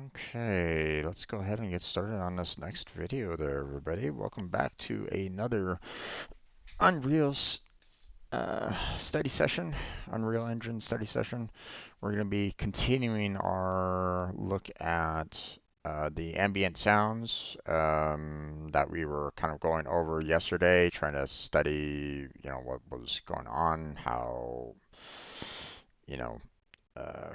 Okay, let's go ahead and get started on this next video there, everybody. Welcome back to another Unreal study session, Unreal Engine study session. We're going to be continuing our look at the ambient sounds that we were kind of going over yesterday, trying to study, what was going on, how, you know, uh,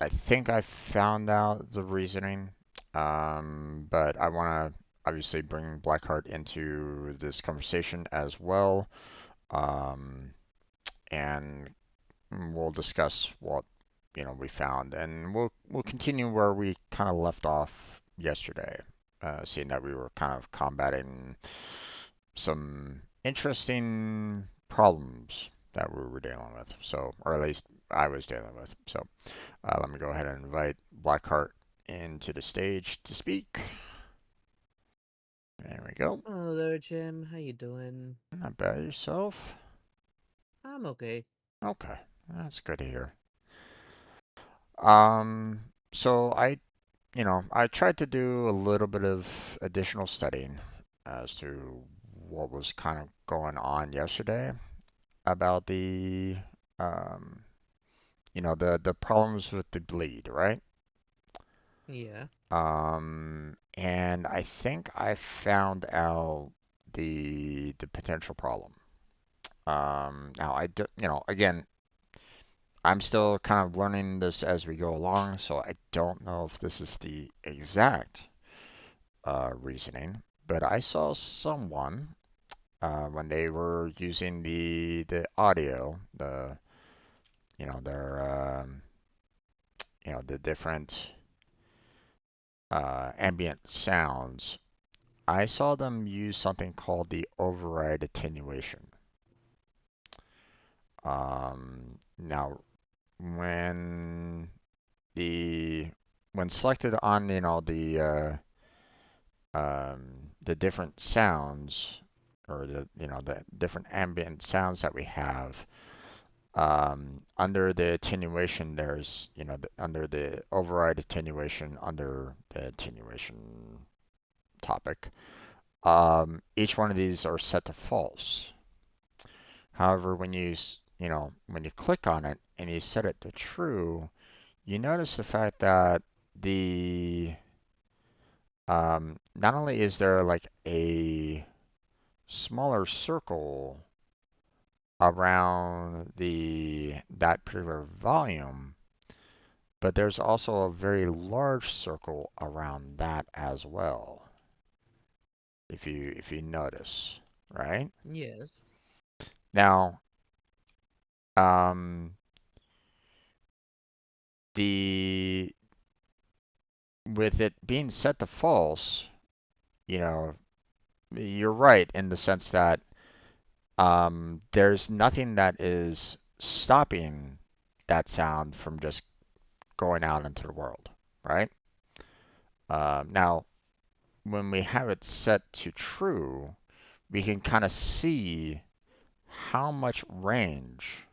I think I found out the reasoning, but I want to obviously bring Blackheart into this conversation as well, um, and we'll discuss what we found, and we'll continue where we kind of left off yesterday, seeing that we were kind of combating some interesting problems that we were dealing with. So, or at least I was dealing with. So, let me go ahead and invite Blackheart into the stage to speak. There we go. Hello there, Jim. How you doing? Not bad yourself. I'm okay. Okay, that's good to hear. Um, so I tried to do a little bit of additional studying as to what was kind of going on yesterday about um, the problems with the bleed, right? Yeah. And I think I found out the potential problem. Now again, I'm still kind of learning this as we go along, so I don't know if this is the exact reasoning, but I saw someone when they were using the audio, their the different ambient sounds. I saw them use something called the override attenuation. Now, when the when selected on the different sounds or the different ambient sounds that we have, under the attenuation there's under the override attenuation under the attenuation topic, each one of these are set to false. However, when you click on it and you set it to true, you notice the fact that the not only is there like a smaller circle around the that particular volume, but there's also a very large circle around that as well. If you notice, right? Yes. Now, um, the with it being set to false, you know, you're right in the sense that there's nothing that is stopping that sound from just going out into the world, right? Now, when we have it set to true, we can kind of see how much range,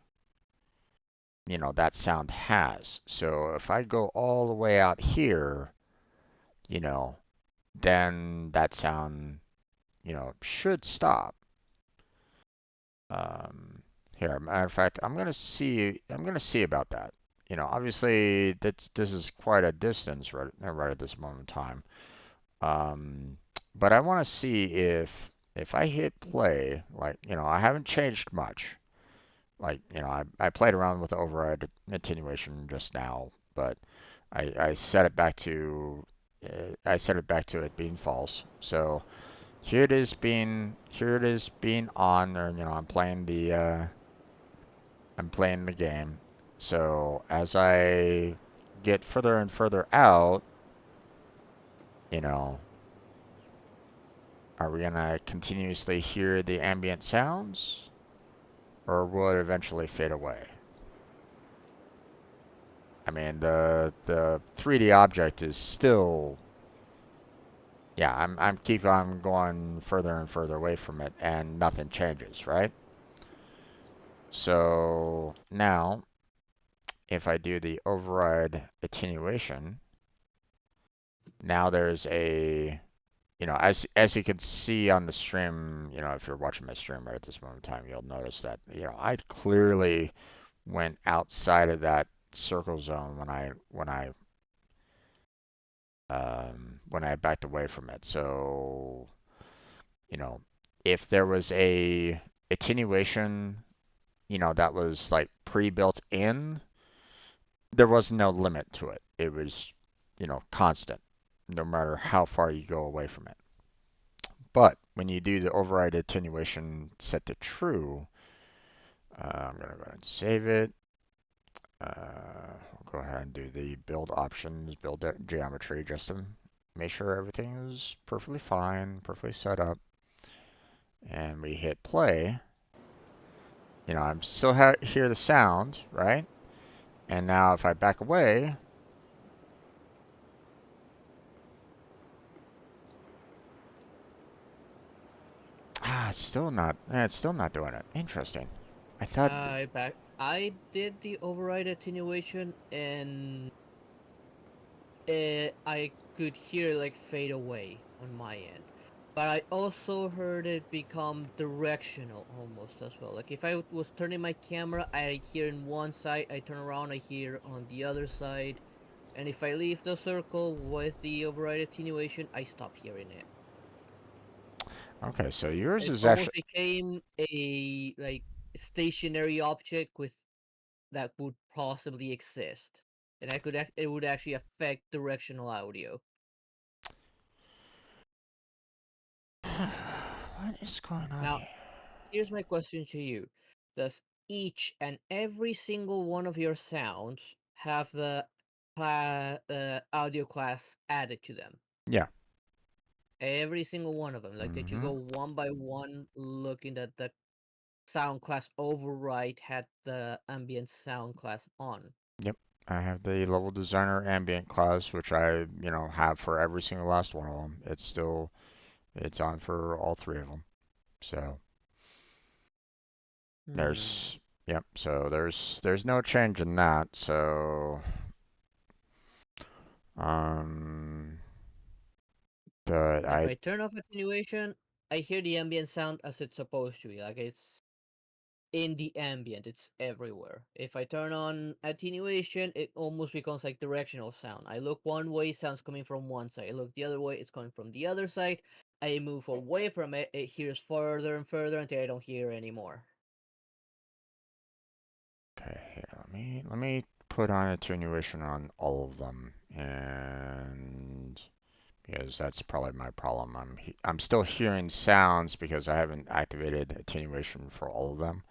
that sound has. So if I go all the way out here, you know, then that sound, should stop. Um, Here, matter of fact, I'm gonna see about that. Obviously this is quite a distance right at this moment in time. But I want to see if I hit play, like, I haven't changed much. Like, I played around with the override attenuation just now, but I set it back to it being false. So here it is being on, or I'm playing the game. So as I get further and further out, you know, are we gonna continuously hear the ambient sounds, or will it eventually fade away? I mean, the 3D object is still, yeah, I'm going further and further away from it, and nothing changes, right? So now, if I do the override attenuation, now there's a, as you can see on the stream, if you're watching my stream right at this moment in time, you'll notice that, I clearly went outside of that circle zone when I backed away from it. So, you know, if there was a attenuation, that was like pre-built in, there was no limit to it. It was, constant, no matter how far you go away from it. But when you do the override attenuation set to true, I'm going to go ahead and save it. I'll go ahead and do the build options, build geometry, just to make sure everything is perfectly fine, perfectly set up. And we hit play. I'm still hear the sound, right? And now if I back away, it's still not doing it. Interesting. I thought, I did the override attenuation and I could hear it like fade away on my end. But I also heard it become directional almost as well. Like if I was turning my camera, I hear in one side, I turn around, I hear on the other side. And if I leave the circle with the override attenuation, I stop hearing it. okay, so yours It is almost actually, became a like stationary object with that would possibly exist, and it would actually affect directional audio. what is going on Now, here? here's my question to you: does each and every single one of your sounds have the audio class added to them? Yeah. Every single one of them. Like, did you Mm-hmm. go one by one looking at the sound class override had the ambient sound class on? Yep. I have the level designer ambient class, which I, have for every single last one of them. It's on for all three of them. So Hmm. there's, yep. So there's no change in that. So, um, but If I, I turn off attenuation, I hear the ambient sound as it's supposed to be. Like it's in the ambient, it's everywhere. If I turn on attenuation, it almost becomes like directional sound. I look one way, sound's coming from one side. I look the other way, it's coming from the other side. I move away from it, it hears further and further until I don't hear anymore. okay, here, let me put on attenuation on all of them, and because that's probably my problem. I'm still hearing sounds because I haven't activated attenuation for all of them.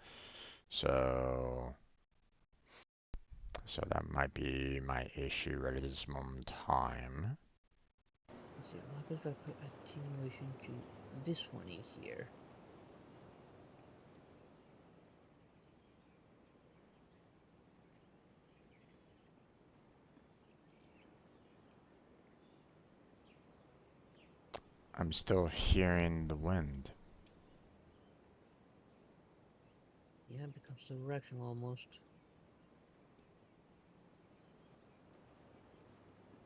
So that might be my issue right at this moment in time. Let's see, what happens if I put attenuation to this one in here? I'm still hearing the wind. Yeah, it becomes directional almost.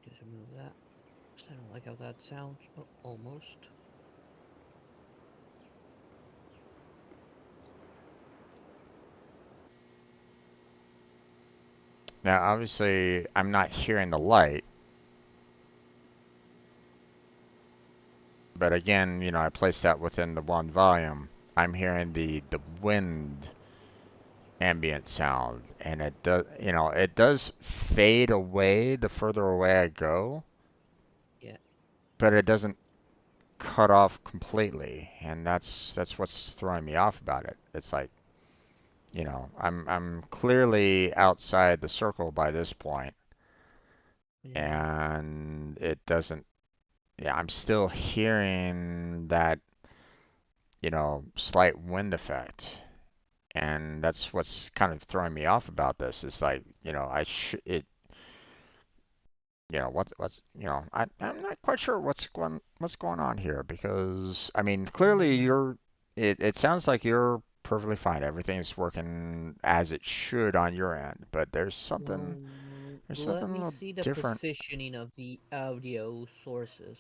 Just remove that. 'Cause I don't like how that sounds, but almost. Now, obviously, I'm not hearing the light, but again, I placed that within the one volume. I'm hearing the wind ambient sound, and it does fade away the further away I go, Yeah. but it doesn't cut off completely, and that's what's throwing me off about it. It's like, I'm clearly outside the circle by this point, Yeah. and it doesn't. Yeah, I'm still hearing that, slight wind effect, and that's what's kind of throwing me off about this. It's like, I'm not quite sure what's going on here because I mean clearly Mm, it sounds like you're perfectly fine. Everything's working as it should on your end, but there's well, something. There's something Let a me little see the different. positioning of the audio sources.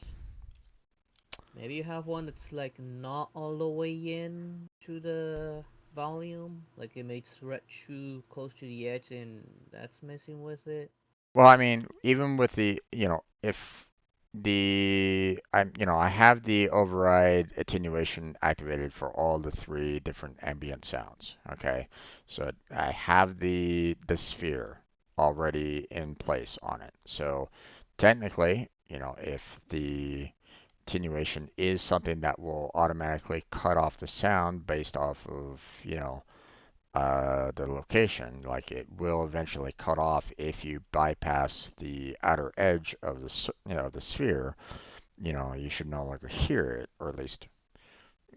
Maybe you have one that's like not all the way in to the volume, like it makes it too close to the edge and that's messing with it. Well, I mean, even with the, if I have the override attenuation activated for all the three different ambient sounds. Okay, so I have the sphere already in place on it. So technically, if the attenuation is something that will automatically cut off the sound based off of, the location. Like it will eventually cut off if you bypass the outer edge of the sphere. You should no longer hear it, or at least,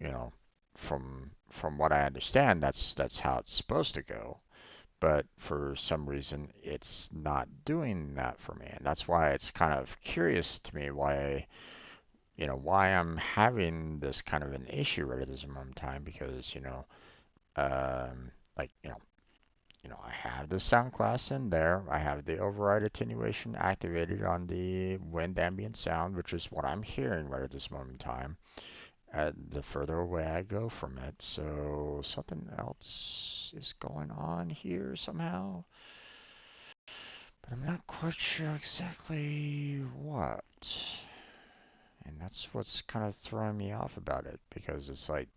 you know, from what I understand, that's how it's supposed to go. But for some reason, it's not doing that for me, and that's why it's kind of curious to me why I'm having this kind of an issue right at this moment in time because like I have the sound class in there. I have the override attenuation activated on the wind ambient sound, which is what I'm hearing right at this moment in time. The further away I go from it, so something else is going on here somehow, but I'm not quite sure exactly what. And that's what's kind of throwing me off about it because it's like,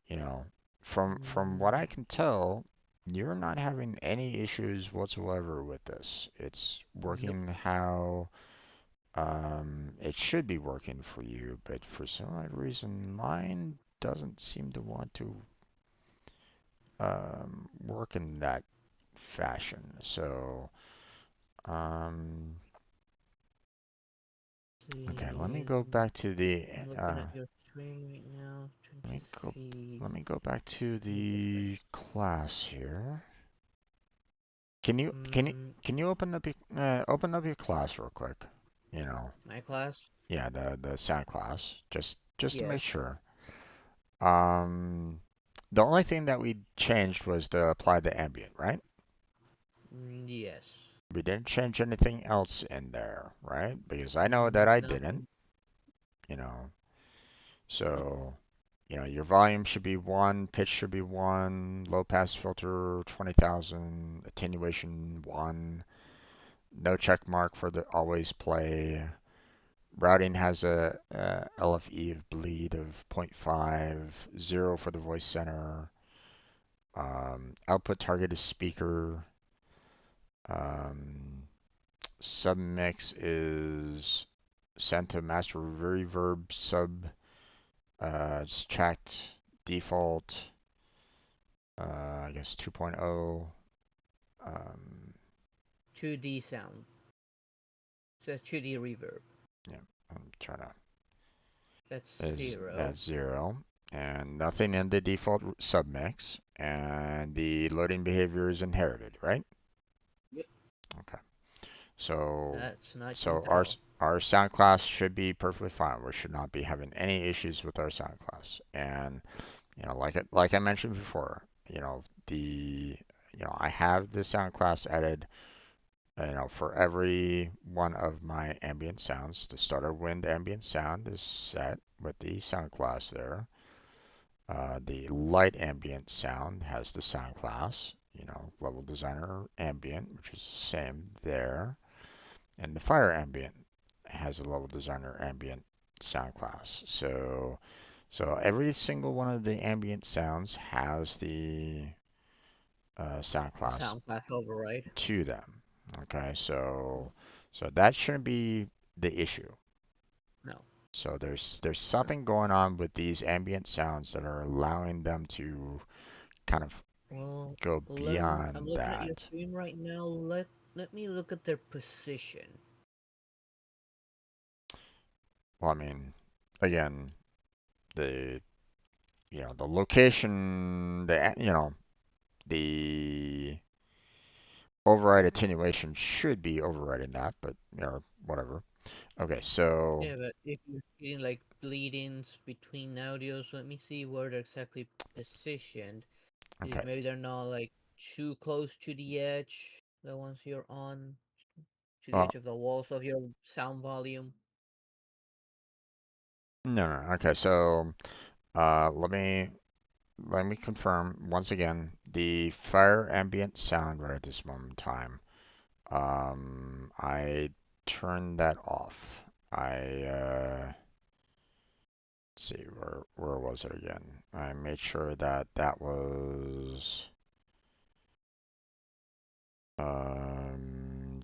you know, from what I Mm, can tell, you're not having any issues whatsoever with this. It's nope. working how it should be working for you, but for some odd reason, mine doesn't seem to want to work in that fashion. So, um, okay, let me See, go back to the I'm looking uh, at your screen right now, trying let to me go see let me go back to any the difference. class here. Can you can you Mm, can you open up your class real quick? You know, my class? yeah, the sound class, just to make Yes. sure. Um, the only thing that we changed was to apply the ambient, right? Yes. We didn't change anything else in there, right? Because I know that I didn't, Nothing. you know. Nope. So, your volume should be one, pitch should be one, low pass filter 20,000, attenuation one, no check mark for the always play. Routing has a LFE of bleed of zero point 0.5, 0 for the voice center. Output target is speaker. Um, Submix is sent to master reverb sub. It's checked. Default, I guess 2.0. Um, 2D sound. So 2D reverb. yeah, I'm trying to. That's Is zero. that's 0. And nothing in the default submix. And the loading behavior is inherited, right? Yep. Okay. So That's not so changed at our all. our sound class should be perfectly fine. We should not be having any issues with our sound class. And like I mentioned before, I have the sound class added, for every one of my ambient sounds. The starter wind ambient sound is set with the sound class there. The light ambient sound has the sound class, level designer ambient, which is the same there. And the fire ambient has a level designer ambient sound class. So every single one of the ambient sounds has the sound class Sound class override. to them. Okay, so that shouldn't be the issue. No. So there's No. something going on with these ambient sounds that are allowing them to kind of Well, go I'm beyond looking at your that. screen right now. Let me look at their position. Well, I mean, again, the the location, the override attenuation should be overriding that, but whatever. Okay, so Yeah, but if you're getting like bleedings between audios, let me see where they're exactly positioned. Because okay, maybe they're not like too close to the edge, the ones you're on. to the Well, edge of the walls of your sound volume. no, no. Okay, so let me confirm once again the fire ambient sound right at this moment in time. I turned that off. Let's see, where was it again? I made sure that that was um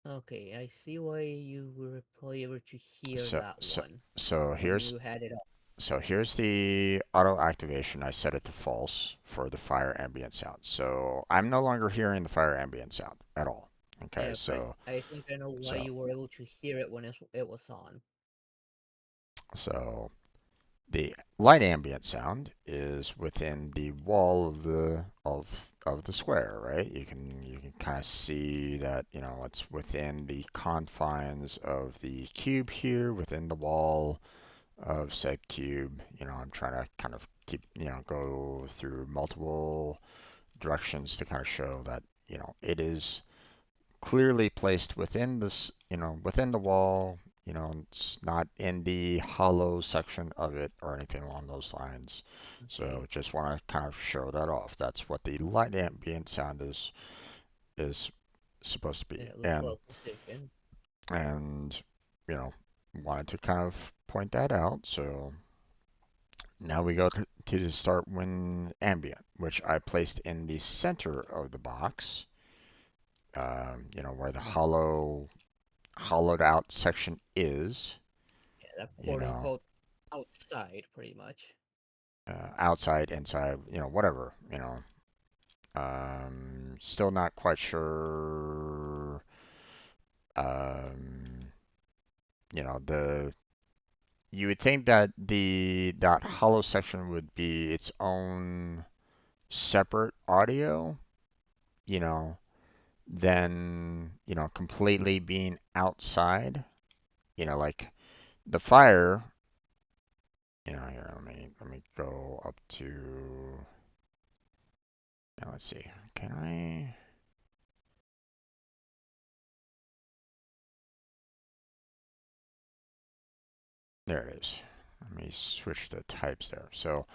Okay, I see why you were probably able to hear so that so one so when here's you had it up. so here's the auto activation. I set it to false for the fire ambient sound. So I'm no longer hearing the fire ambient sound at all. Okay, Yeah, I think I know why so you were able to hear it when it was on. so the light ambient sound is within the wall of the square, right? You can kind of see that, it's within the confines of the cube here, within the wall of said cube. I'm trying to kind of keep, go through multiple directions to kind of show that, it is clearly placed within this, within the wall. It's not in the hollow section of it or anything along those lines. So Okay, just want to kind of show that off. That's what the light ambient sound is supposed to be. yeah, it looks And well positioned. and you know, wanted to kind of point that out. So now we go to the start when ambient, which I placed in the center of the box. Where the hollowed out section is, Yeah, that you quote know, unquote outside, pretty much. outside, inside, whatever, still not quite sure, um, the you would think that that hollow section would be its own separate audio, you know, than, completely being outside, like the fire. Here, let me go up to. Now let's see. Can I? There it is. Let me switch the types there. So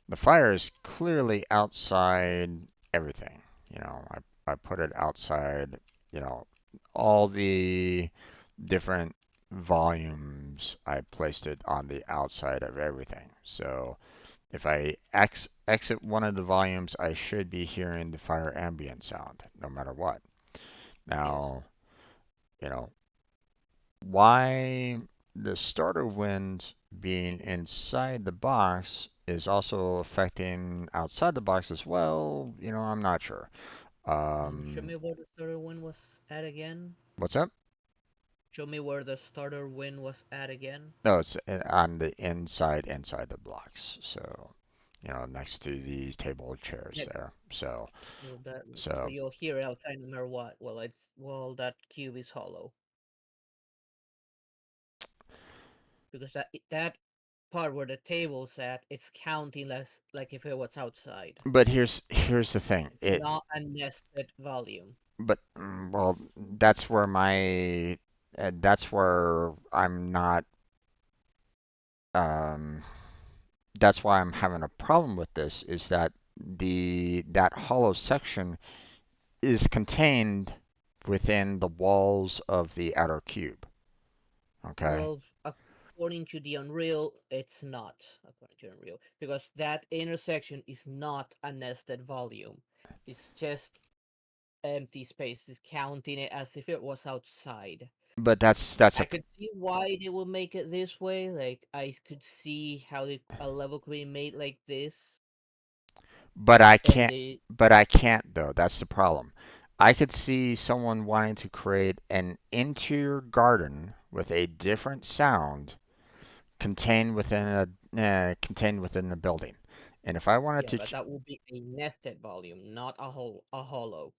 the fire is clearly outside everything. I put it outside. You know, all the different volumes. I placed it on the outside of everything. So if I exit one of the volumes, I should be hearing the fire ambient sound, no matter what. Yes. Now, you know, why the starter wind being inside the box is also affecting outside the box as well, I'm not sure. Show Um, me where the starter win was at again. what's up? Show me where the starter win was at again. No, it's on the inside the blocks. So, next to these table chairs Yeah, there. So, so that so so, you'll hear it outside no matter what. Well, that cube is hollow because that part where the table's at, it's counting less like if it was outside. but here's the thing. It's not a nested volume. Well, that's where I'm not, um, that's why I'm having a problem with this, is that that hollow section is contained within the walls of the outer cube. Okay? Well, according to the Unreal, it's not according to Unreal because that intersection is not a nested volume. It's just empty space. It's counting it as if it was outside. But that's I a could see why they would make it this way. Like I could see how a level could be made like this, but I and can't but I can't though. That's the problem. I could see someone wanting to create an interior garden with a different sound contained within the building. And if I wanted yeah, to but that would be a nested volume, not a hollow.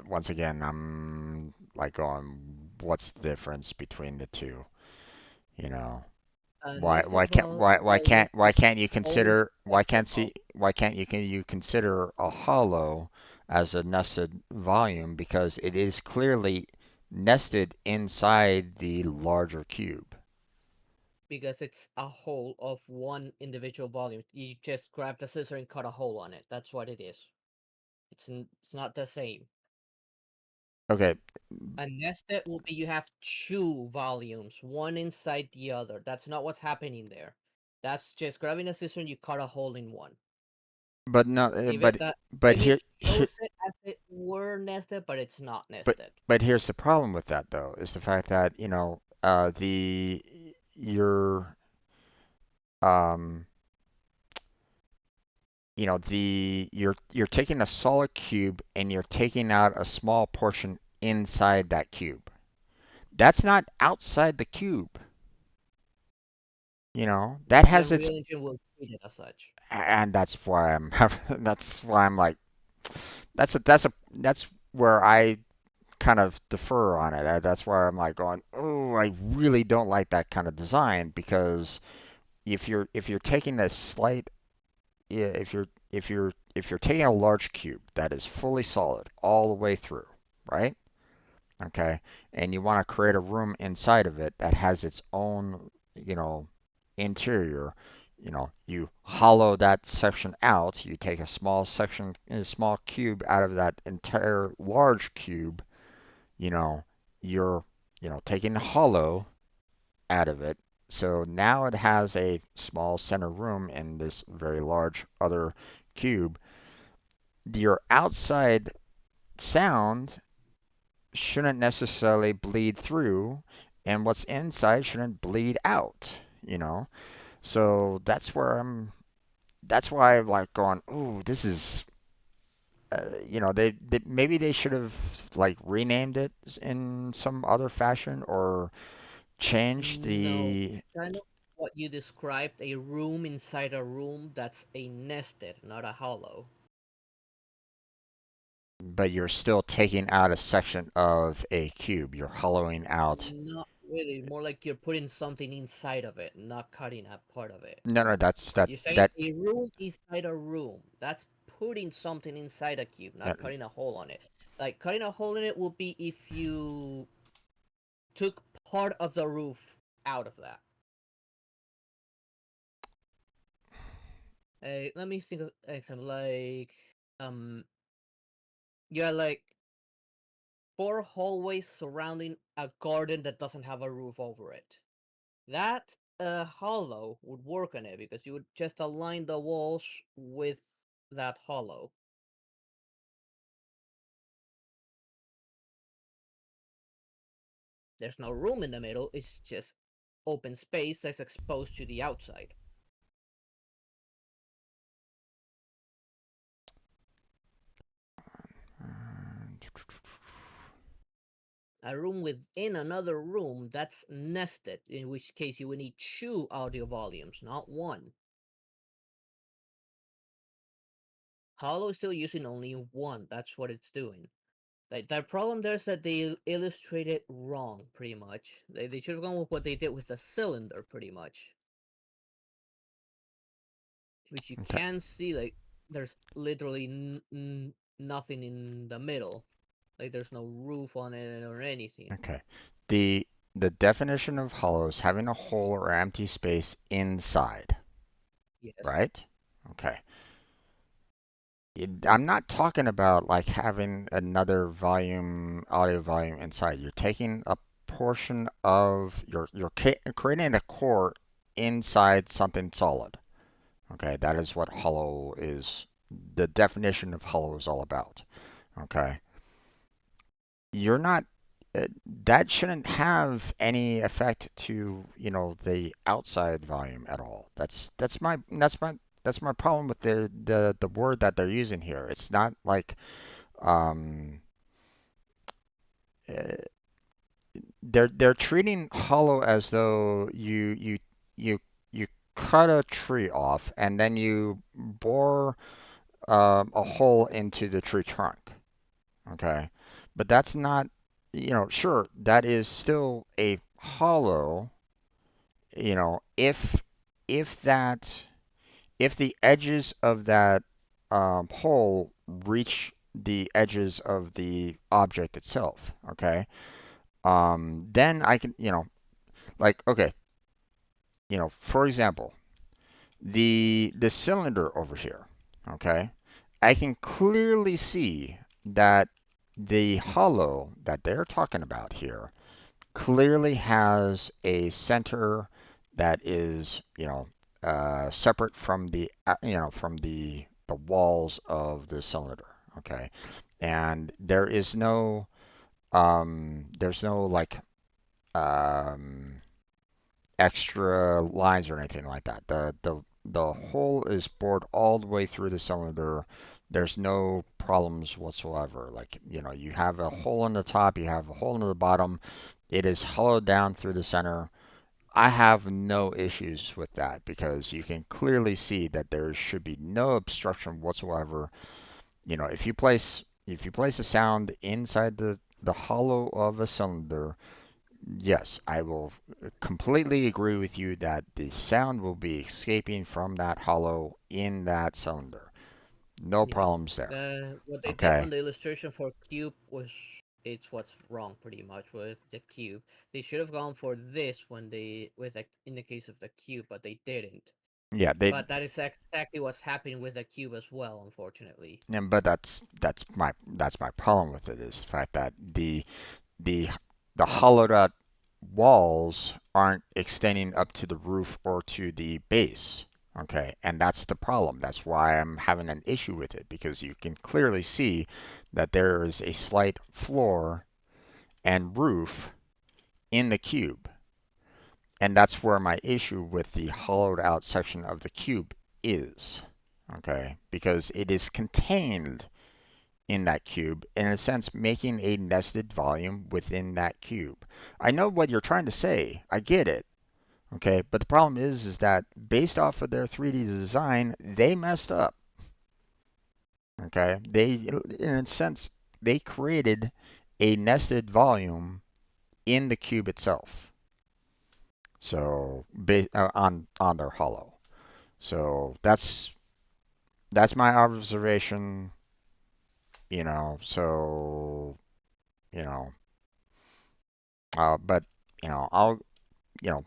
once again, I'm like going, what's the difference between the two? You know, A why nested volume is always identical why can't you consider a hollow as a nested volume because it is clearly nested inside the larger cube. because it's a hole of one individual volume. You just grab the scissor and cut a hole on it. That's what it is. It's not the same. Okay, A nested will be you have two volumes, one inside the other. That's not what's happening there. That's just grabbing a scissor and you cut a hole in one. but no, Even the but image here shows it as it were nested, but it's not but nested. here's the problem with that though is the fact that the you're um you're taking a solid cube and you're taking out a small portion inside that cube. That's not outside the cube. That But the has its Unreal Engine will treat it as such. and that's why I'm that's why I'm like that's where I kind of defer on it. That's where I'm like going, oh, I really don't like that kind of design because if you're taking a slight yeah, if you're taking a large cube that is fully solid all the way through, right? Okay, and you want to create a room inside of it that has its own, you know, interior. You hollow that section out. You take a small section, a small cube out of that entire large cube. You know, you're, taking the hollow out of it. So now it has a small center room in this very large other cube. Your outside sound shouldn't necessarily bleed through, and what's inside shouldn't bleed out, you know? So that's why I'm like going, ooh, this is, they maybe they should have like renamed it in some other fashion or changed No, the, kind of what you described, a room inside a room, that's a nested, not a hollow. but you're still taking out a section of a cube. You're hollowing out. Not really, more like you're putting something inside of it, not cutting a part of it. No, no, You're saying a room inside a room. That's putting something inside a cube, that not cutting a hole on it. Like cutting a hole in it would be if you took part of the roof out of that. Let me think of an example. Like, um, you have like four hallways surrounding a garden that doesn't have a roof over it. That hollow would work on it because you would just align the walls with that hollow. There's no room in the middle, it's just open space that's exposed to the outside. A room within another room that's nested, in which case you would need two audio volumes, not one. Hollow is still using only one, that's what it's doing. Like, the problem there is that they illustrated wrong, pretty much. They should have gone with what they did with the cylinder, pretty much. Which you okay, can see, like, there's literally nothing in the middle. Like, there's no roof on it or anything. okay. The the definition of hollow is having a hole or empty space inside, Yes. right? Okay. I'm not talking about like having another volume, audio volume inside. You're taking a portion of creating a core inside something solid. Okay, that is what hollow is. The definition of hollow is all about. Okay, you're not. That shouldn't have any effect to the outside volume at all. That's my problem with the word that they're using here. It's not like um, uh, they're treating hollow as though you cut a tree off and then you bore a hole into the tree trunk. Okay, but that's not, sure, that is still a hollow, if that if the edges of that hole reach the edges of the object itself, okay, then I can, like, okay, for example, the cylinder over here, okay, I can clearly see that the hollow that they're talking about here clearly has a center that is, separate from the walls of the cylinder. Okay, and there's no like um, extra lines or anything like that. The hole is bored all the way through the cylinder. There's no problems whatsoever. Like, you have a hole in the top, you have a hole in the bottom. It is hollowed down through the center. I have no issues with that because you can clearly see that there should be no obstruction whatsoever. If you place a sound inside the hollow of a cylinder, yes, I will completely agree with you that the sound will be escaping from that hollow in that cylinder. No Yeah. problems there. What they did Okay. on the illustration for cube was it's what's wrong pretty much with the cube. They should have gone for this when they with like in the case of the cube, but they didn't. Yeah, they But that is exactly what's happening with the cube as well, unfortunately. and but that's my problem with it is the fact that the the hollowed out walls aren't extending up to the roof or to the base. Okay, and that's the problem. That's why I'm having an issue with it because you can clearly see that there is a slight floor and roof in the cube. And that's where my issue with the hollowed out section of the cube is. Okay, because it is contained in that cube, in a sense, making a nested volume within that cube. I know what you're trying to say. I get it. Okay, but the problem is that based off of their 3D design, they messed up. Okay, in a sense, they created a nested volume in the cube itself. So on their hollow. So that's my observation. So you know, but I'll you know,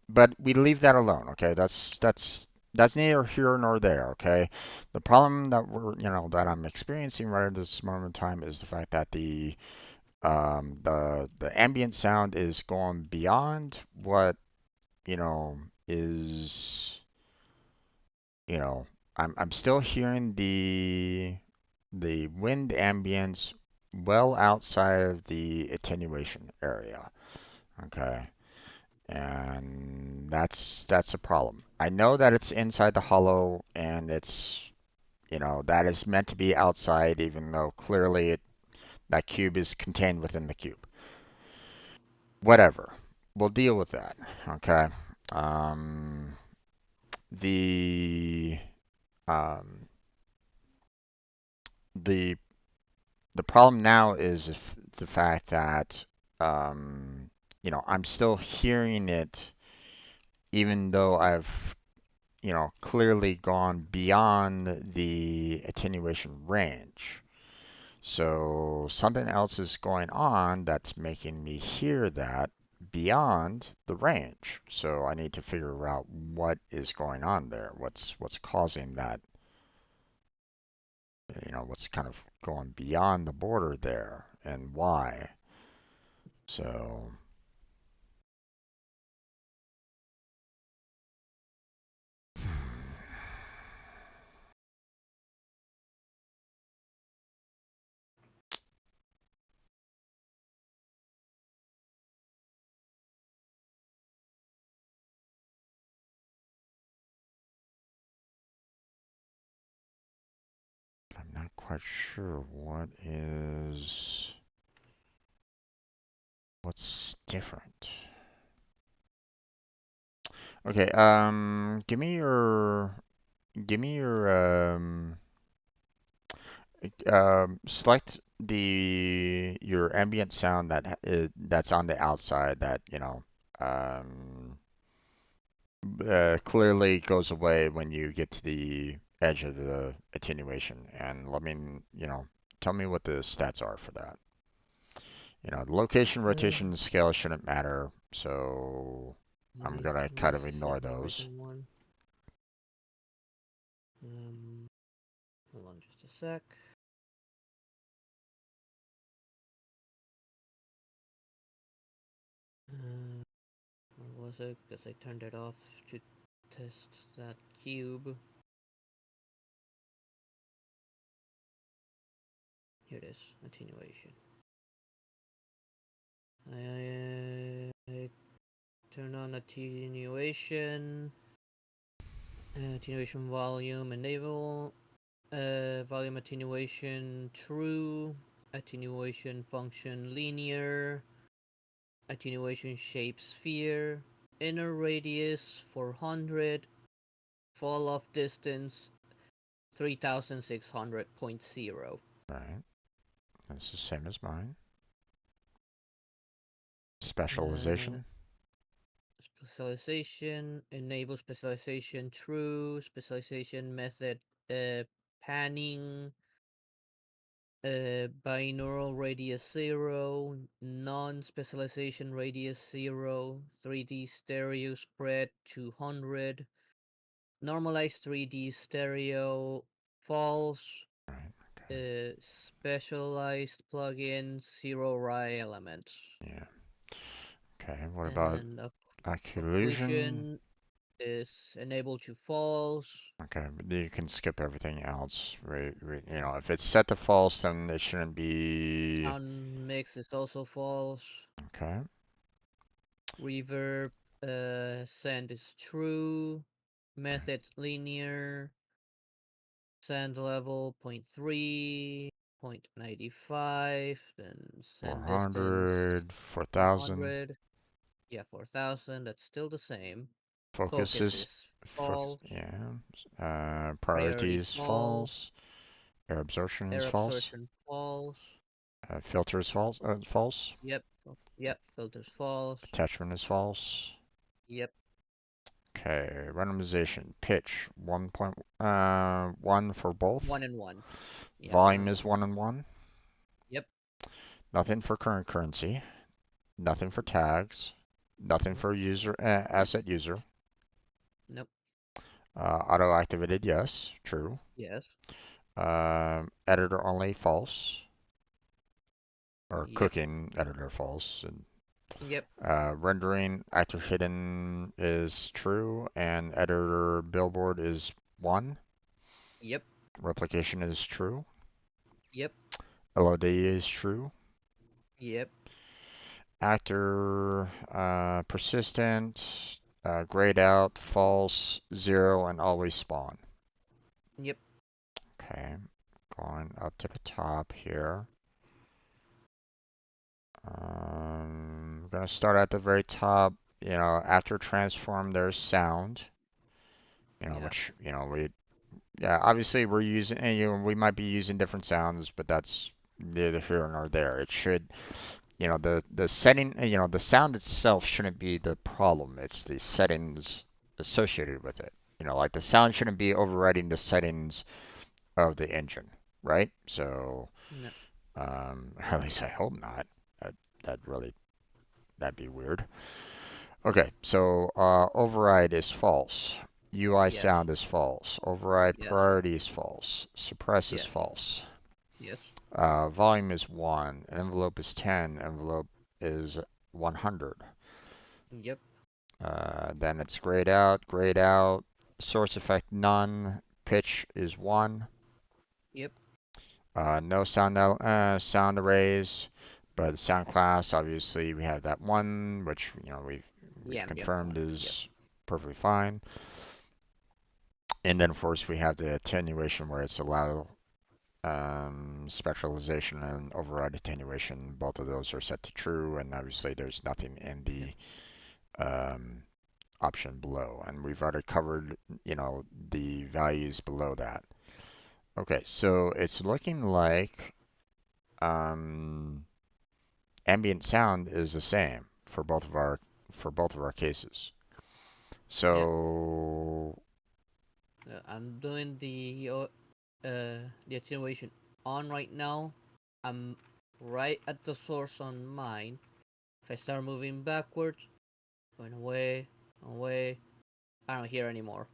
but we leave that alone. Okay, that's neither here nor there. Okay, the problem that I'm experiencing right at this moment in time is the fact that the ambient sound is going beyond what is you know I'm still hearing the wind ambience well outside of the attenuation area. Okay. And that's a problem. I know that it's inside the hollow and that is meant to be outside even though clearly that cube is contained within the cube. Whatever. We'll deal with that. Okay. Um, the um, the the problem now is if the fact that I'm still hearing it even though I've clearly gone beyond the attenuation range. So something else is going on that's making me hear that beyond the range. So I need to figure out what is going on there. What's causing that, what's kind of going beyond the border there and why. So I'm not quite sure what's different. Okay, give me your select your ambient sound that's on the outside that um clearly goes away when you get to the edge of the attenuation. And tell me what the stats are for that. The location, rotation, and scale shouldn't matter, so I'm Let gonna me kind of ignore set the those. recent one. Hold on just a sec. Where was it? Because I turned it off to test that cube. Here it is, attenuation. I turn on attenuation. Attenuation volume enable. Volume attenuation true. Attenuation function linear. Attenuation shape sphere. Inner radius 400. Fall off distance 3600.0. Right, that's the same as mine. Uh, Specialization. Specialization, enable specialization true, specialization method panning, binaural radius 0, non-specialization radius 0, 3D stereo spread 200, normalized 3D stereo false, Right. Okay. specialized plugin 0 RAI element. Yeah. Okay. What about And occlusion? occlusion is enabled to false. Okay, but you can skip everything else, right? If it's set to false, then it shouldn't be. Sound mix is also false. Okay. Reverb send is true. Right. Method linear. Send level 0.3, 0.95. Then send distance 400, 4,000. 400. Yeah, 4000. That's still the same. Focus Focuses. is false. Yeah. Priority Priority is false. false. Air absorption is Air false. absorption false. Filter is false. False. Yep. Yep. Filters false. Attachment is false. Yep. Okay, randomization, pitch, 1.1 for both. 1 and 1. Yeah, one Volume and is one. 1 and 1. Yep. Nothing for current currency. Nothing for tags. Nothing Nope. for user asset user. Nope. Auto activated, yes, true. Yes. Editor only, false. Or Yep. cooking editor, false. And Yep. rendering active hidden is true, and editor billboard is 1. Yep. Replication is true. Yep. LOD is true. Yep. Actor persistent, grayed out, false, 0, and always spawn. Yep. Okay, going up to the top here. I'm gonna start at the very top. After transform, there's sound. Yeah. Which yeah, obviously we're using, we might be using different sounds, but that's neither here nor there. It should, the setting, the sound itself shouldn't be the problem. It's the settings associated with it. Like the sound shouldn't be overriding the settings of the engine, right? So, No. at least I hope not. That, that really, that'd be weird. Okay, so override is false. UI Yes. sound is false. Override Yes. priority is false. Suppress is Yes. false. Yes. Volume is 1. Envelope is 10. Envelope is 100. Yep. Then it's grayed out, grayed out. Source effect none. Pitch is 1. Yep. No sound arrays, but sound class, obviously we have that 1, which The we've ambient confirmed one. Yep. is perfectly fine. And then of course we have the attenuation where it's allow spectralization and override attenuation. Both of those are set to true, and obviously there's nothing in Yep. the option below, and we've already covered the values below that. Okay, so it's looking like ambient sound is the same for both of our cases. Yeah. So I'm doing the attenuation on right now. I'm right at the source on mine. If I start moving backwards, going away, away, I don't hear anymore.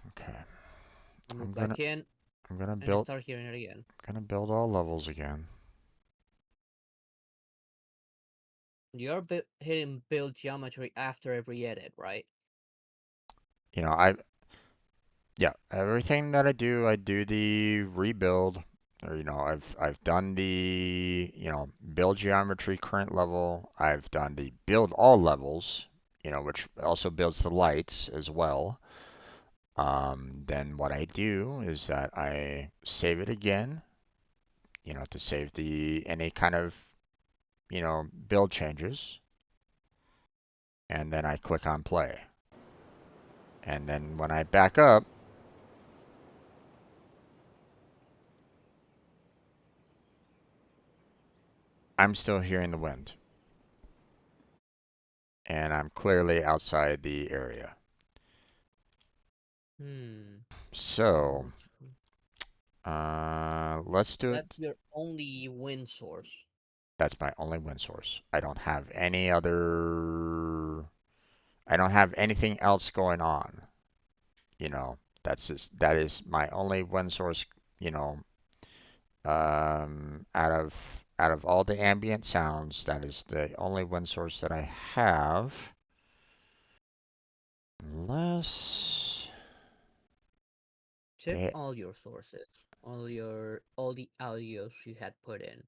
okay, I move I'm gonna back in, I'm gonna and I build start hearing it again. gonna build all levels again. You're hitting build geometry after every edit, right? You know, yeah, everything that I do the rebuild, or I've done the build geometry current level. I've done the build all levels, which also builds the lights as well. Then what I do is that I save it again, to save the any kind of build changes, and then I click on play. And then when I back up, I'm still hearing the wind, and I'm clearly outside the area. Hmm. So, So let's do that's it. your only wind source. That's my only wind source. I don't have any other. I don't have anything else going on. That is my only wind source. You know, out of all the ambient sounds, that is the only wind source that I have. Unless Check they, all your sources, all the audios you had put in.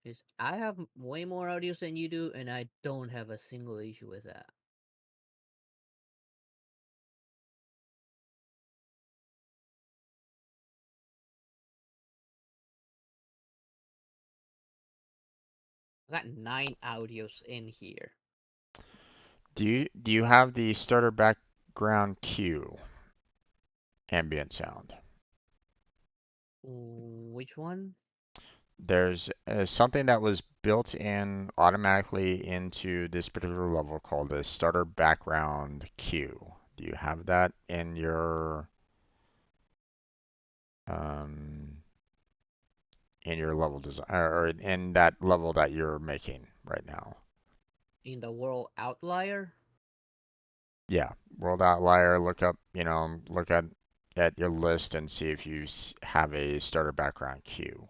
Is I have way more audios than you do, and I don't have a single issue with that. I got 9 audios in here. do you have the starter background cue ambient sound? Which one? There's something that was built in automatically into this particular level called the starter background cue. Do you have that um, in your level design or in that level that you're making right now? In the world outlier? Yeah, world outlier. Look at your list and see if you have a starter background cue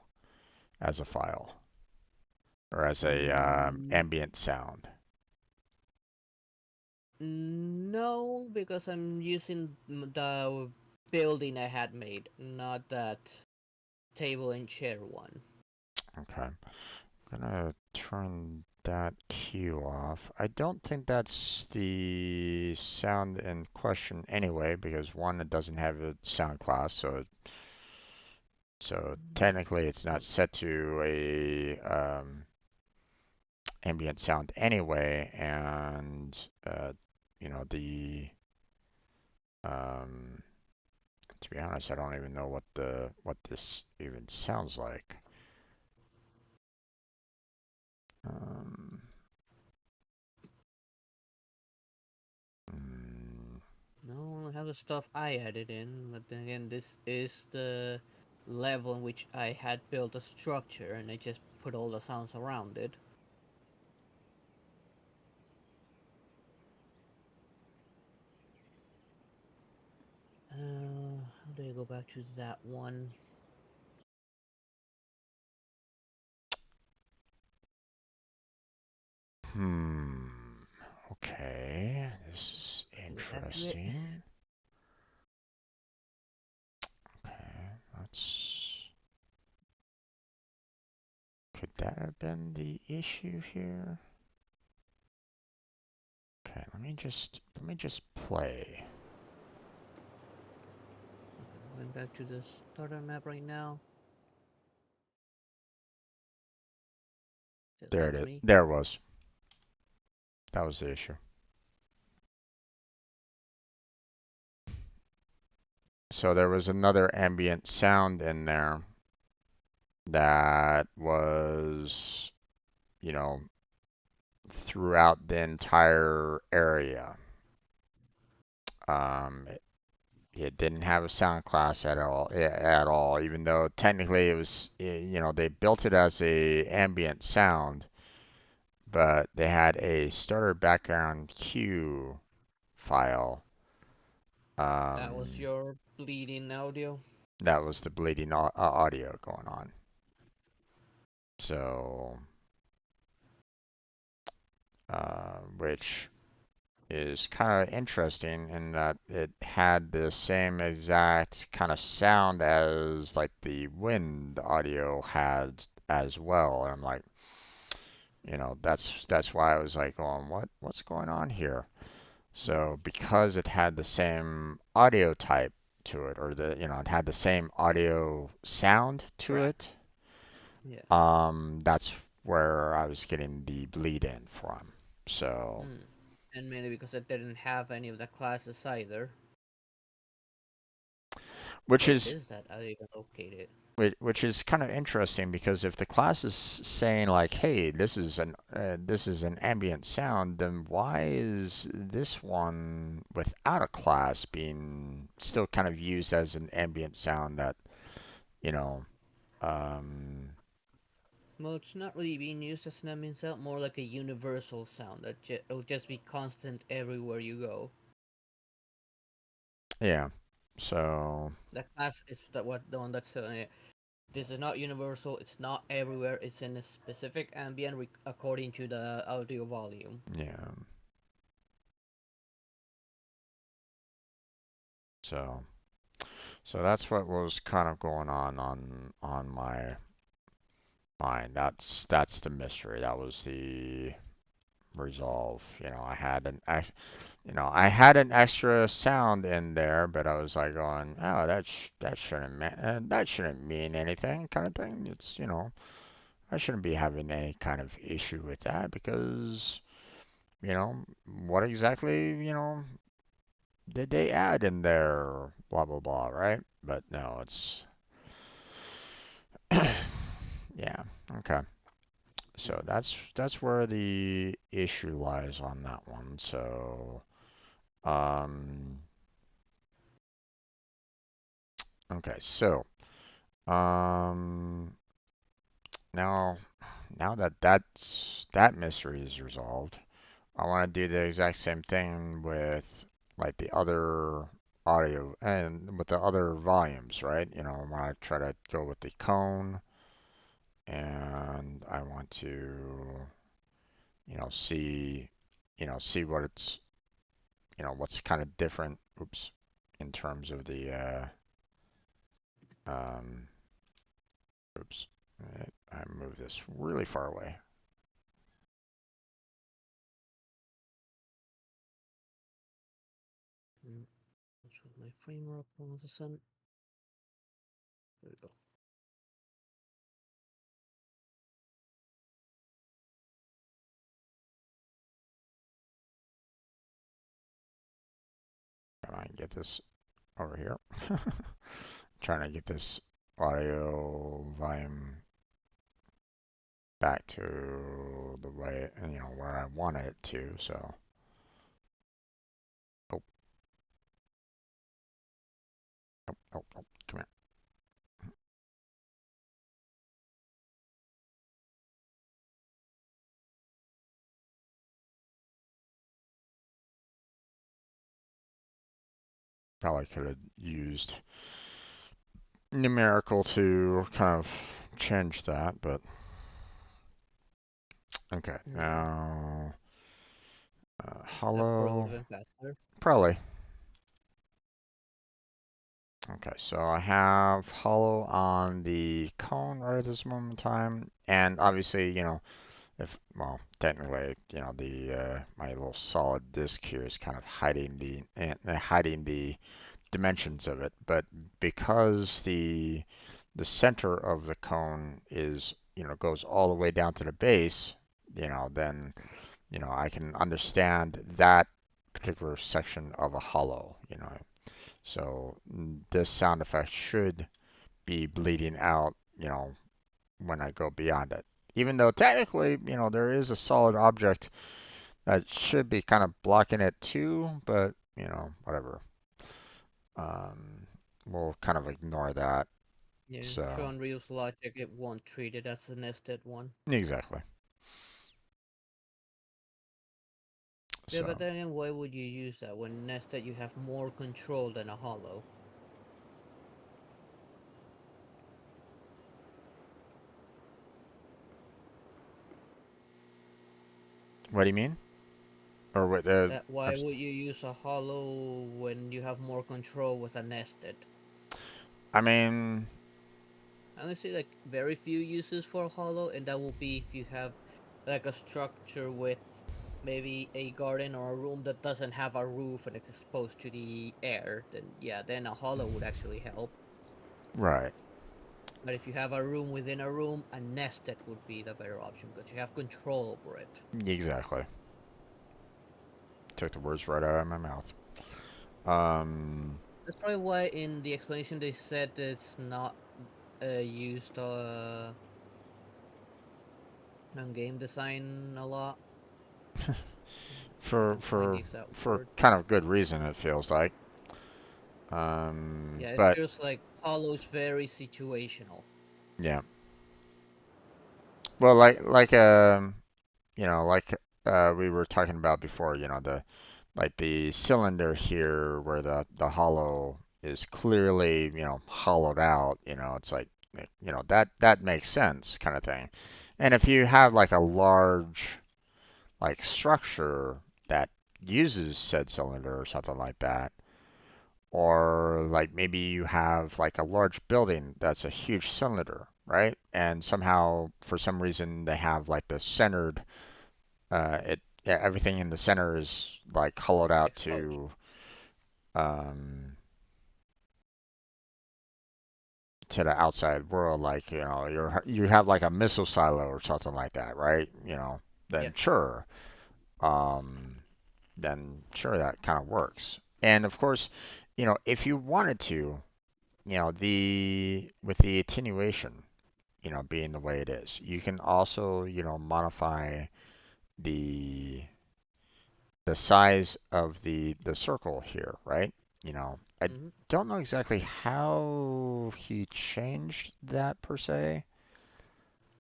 as a file or as a Mm, ambient sound. no, because I'm using the building I had made, not that table and chair one. Okay. Gonna turn that cue off. I don't think that's the sound in question anyway, because one, it doesn't have a sound class, so technically it's not set to a ambient sound anyway, and you know the um, to be honest, I don't even know what this even sounds like. Um, mm, No, I have the stuff I added in, but then again, this is the level in which I had built a structure, and I just put all the sounds around it. How do I go back to that one? Hmm. Okay, this is Go back to it. interesting. Okay, let's. Could that have been the issue here? Okay, let me just play. Okay, going back to the starter map right now. It There it lets is. me. There it was. That was the issue. So there was another ambient sound in there that was, you know, throughout the entire area. Um, it didn't have a sound class at all, even though technically it was, they built it as a ambient sound, but they had a starter background cue file. That was Um, your bleeding audio. that was the bleeding audio going on. So, which is kind of interesting in that it had the same exact kind of sound as like the wind audio had as well. And I'm like, that's why I was like, going, what's going on here? So because it had the same audio type to it, or it had the same audio sound to Track. it, Yeah. that's where I was getting the bleed in from. So, Hmm. And mainly because it didn't have any of the classes either. which Where is is that? I even located. which is kind of interesting because if the class is saying like, hey, this is an ambient sound, then why is this one without a class being still kind of used as an ambient sound that, you know, um, Well, it's not really being used as an ambient sound, more like a universal sound that it'll just be constant everywhere you go. yeah. So, The class is the one that's this is not universal. It's not everywhere. It's in a specific ambient according to the audio volume. yeah. So, so that's what was kind of going on my mind. That's the mystery. That was the resolve. I had an extra sound in there, but I was like going, oh, that shouldn't mean anything, kind of thing. I shouldn't be having any kind of issue with that because what exactly did they add in there, blah blah blah, right? But no, it's yeah, okay. So Mm. that's where the issue lies on that one. So um, okay, so Um, now, now that mystery is resolved, I want to do the exact same thing with like the other audio and with the other volumes, right? I want to try to go with the cone, and I want to, see, see what what's kind of different. Oops, in terms of the um, oops, I moved this really far away. Mm. What's with my frame rate all of a sudden? There we go. Come on, get this over here. Trying to get this audio volume back to the way, where I wanted it to. So, oh, oh, oh, oh, come here. Probably could have used numerical to kind of change that, but okay. Mm. Now, That probably would hollow, have been faster. probably. Okay, so I have hollow on the cone right at this moment in time, and obviously, if well, technically, the my little solid disk here is kind of hiding the dimensions of it, but because the center of the cone is goes all the way down to the base, then I can understand that particular section of a hollow, so this sound effect should be bleeding out, when I go beyond it. Even though technically, there is a solid object, That should be kind of blocking it too, but whatever. Um, we'll kind of ignore that. Yeah, through So Unreal's logic, it won't treat it as a nested one. exactly. Yeah, but So then again, why would you use that when nested you have more control than a hollow? what do you mean? Or what? That why would you use a hollow when you have more control with a nested? I mean, Honestly, like very few uses for hollow, and that will be if you have like a structure with maybe a garden or a room that doesn't have a roof and it's exposed to the air. Then yeah, then a hollow would actually help. right. But if you have a room within a room, a nested would be the better option because you have control over it. Exactly. Took the words right out of my mouth. Um, That's probably why in the explanation they said that it's not used on game design a lot. If I for can find the for exact for word. kind of good reason, it feels like. Yeah, it But feels like Hollow's very situational. yeah. Well, like we were talking about before, the cylinder here where the hollow is clearly, hollowed out, it's like, that makes sense kind of thing. And if you have like a large like structure that uses said cylinder or something like that, or like maybe you have like a large building that's a huge cylinder, right? And somehow for some reason they have like the centered yeah, everything in the center is like hollowed out Exposed. um to the outside world, like you have like a missile silo or something like that, right? Yeah. Then sure, um, then sure that kind of works. And of course, if you wanted to, the with the attenuation, being the way it is, you can also, modify the the size of the circle here, right? I Hmm. don't know exactly how he changed that per se.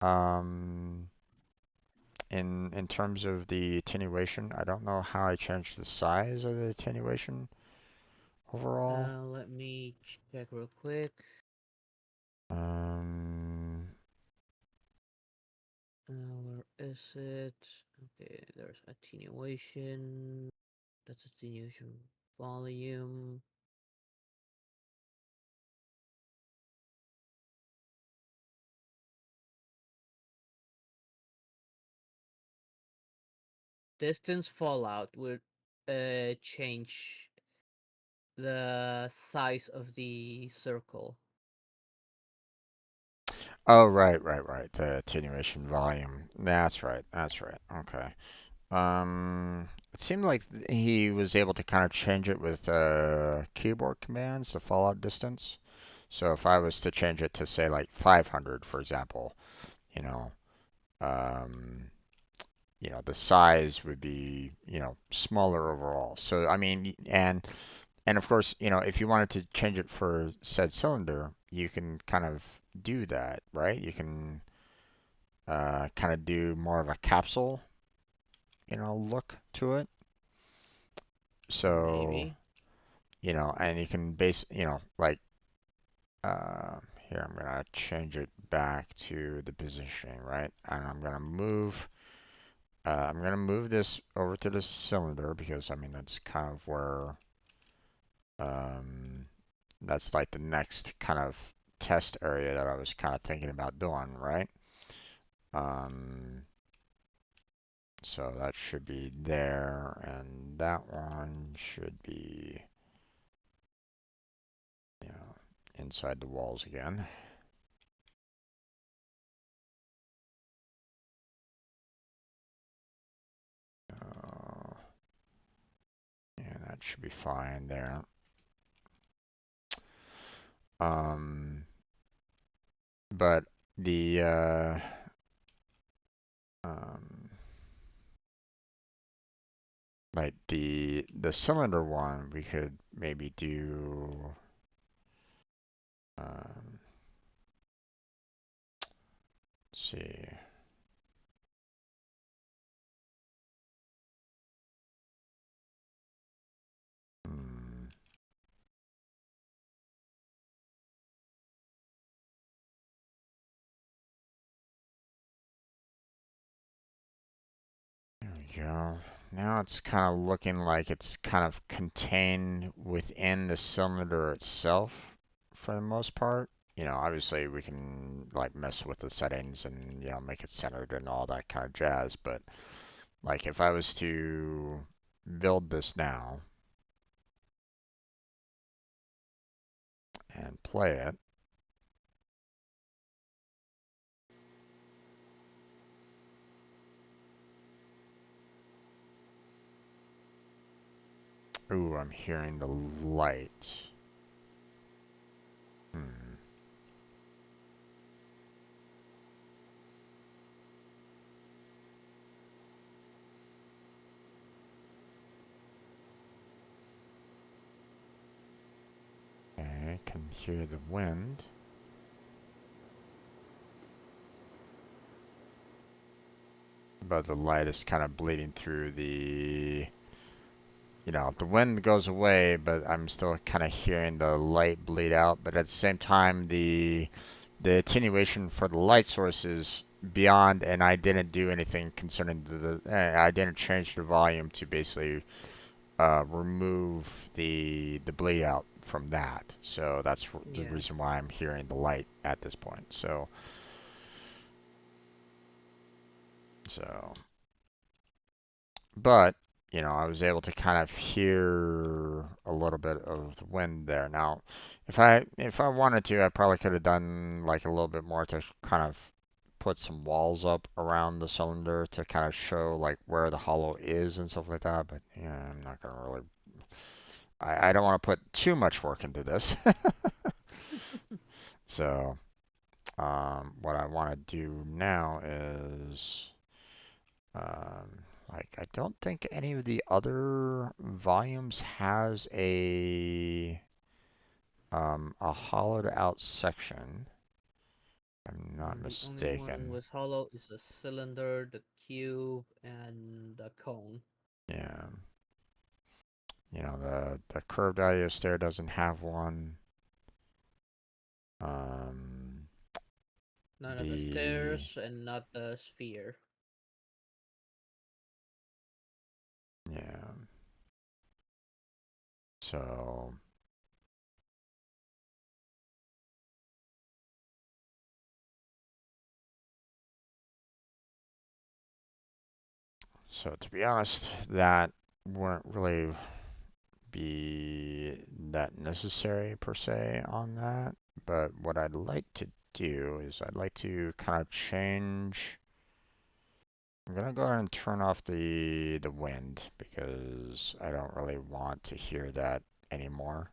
Um, in terms of the attenuation, I don't know how I changed the size of the attenuation overall. Let me check real quick. Um, Where is it? Okay, there's attenuation. That's attenuation volume. Distance fallout would change the size of the circle. oh, right, right, right. The attenuation volume. That's right. That's right. Okay. It seemed like he was able to kind of change it with keyboard commands, the fallout distance. So if I was to change it to say like 500, for example, you know, um, the size would be, smaller overall. So I mean, and of course, if you wanted to change it for said cylinder, you can kind of do that, right? You can kind of do more of a capsule, look to it. So, Maybe. and you can base, like here I'm gonna change it back to the positioning, right? And I'm gonna move this over to the cylinder because I mean that's kind of where um, that's like the next kind of test area that I was kind of thinking about doing, right? Um, so that should be there, and that one should be, you know, inside the walls again. Uh, and that should be fine there. Um, but the um, Like the cylinder one, we could maybe do. Um, let's see. Hmm. There we go. Now it's kind of looking like it's kind of contained within the cylinder itself for the most part. Obviously we can like mess with the settings and make it centered and all that kind of jazz, but like if I was to build this now and play it, ooh, I'm hearing the light. Hmm. Okay, I can hear the wind. But the light is kind of bleeding through the wind goes away, but I'm still kind of hearing the light bleed out. But at the same time, the attenuation for the light source is beyond, and I didn't do anything concerning I didn't change the volume to basically remove the bleed out from that. So that's the Yeah. reason why I'm hearing the light at this point. So, but I was able to kind of hear a little bit of the wind there. Now, if I wanted to, I probably could have done like a little bit more to kind of put some walls up around the cylinder to kind of show like where the hollow is and stuff like that. But yeah, I'm not gonna really. I don't want to put too much work into this. So, what I want to do now is like I don't think any of the other volumes has a hollowed out section. If I'm not The only one mistaken. with hollow is the cylinder, the cube, and the cone. Yeah. The curved audio stair doesn't have one. Um, None of the the stairs and not the sphere. yeah. So so to be honest, that wouldn't really be that necessary per se on that. But what I'd like to do is I'd like to kind of change. I'm gonna go ahead and turn off the wind because I don't really want to hear that anymore.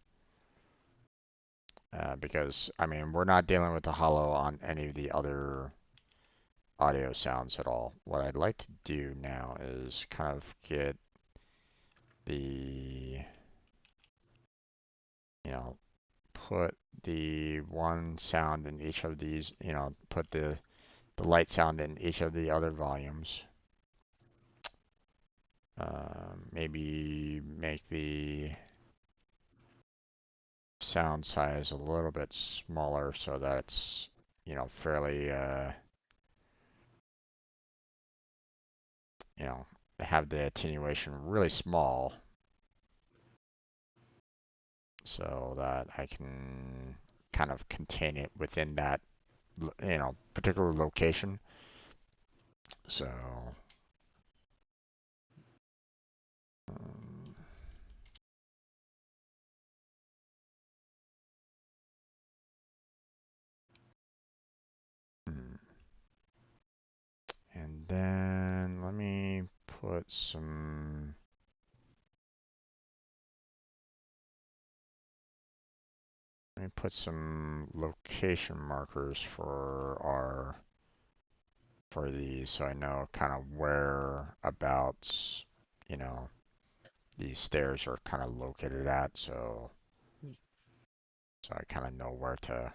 Because I mean we're not dealing with the hollow on any of the other audio sounds at all. What I'd like to do now is kind of get the you know put the one sound in each of these, put the light sound in each of the other volumes. Maybe make the sound size a little bit smaller so that it's, fairly, you know, have the attenuation really small so that I can kind of contain it within that, particular location. So, um, hmm. And then let me put some location markers for these so I know kind of whereabouts, you know, these stairs are kind of located at, Mm. so I kind of know where to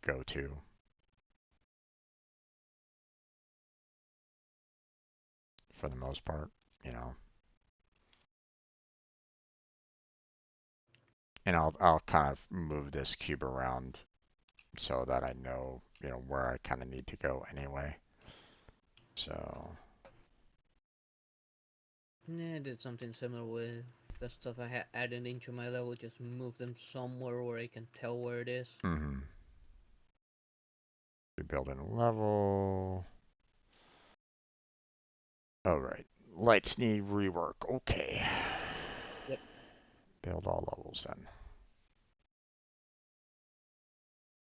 go to for the most part, you know. And I'll kind of move this cube around so that I know, where I kind of need to go anyway. So, Yeah, I did something similar with the stuff I had added into my level. Just move them somewhere where I can tell where it is. rebuilding a level. All right, lights need rework. Okay, Yep. build all levels then.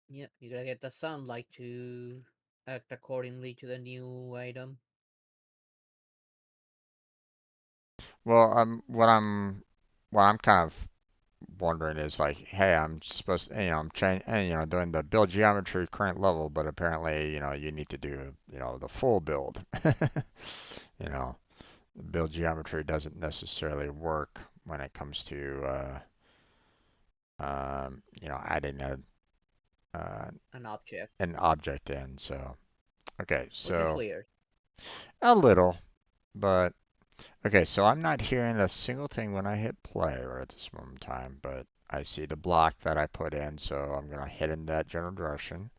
Yep. You gotta get the sunlight to act accordingly to the new item. Well, what I'm kind of wondering is like, hey, I'm supposed to, I'm doing the build geometry current level, but apparently, you need to do, the full build. You know, build geometry doesn't necessarily work when it comes to, adding uh, An object. an object in. So, okay, Which is so weird. a little, but okay, so I'm not hearing a single thing when I hit play right at this moment in time, but I see the block that I put in, so I'm gonna head in that general direction.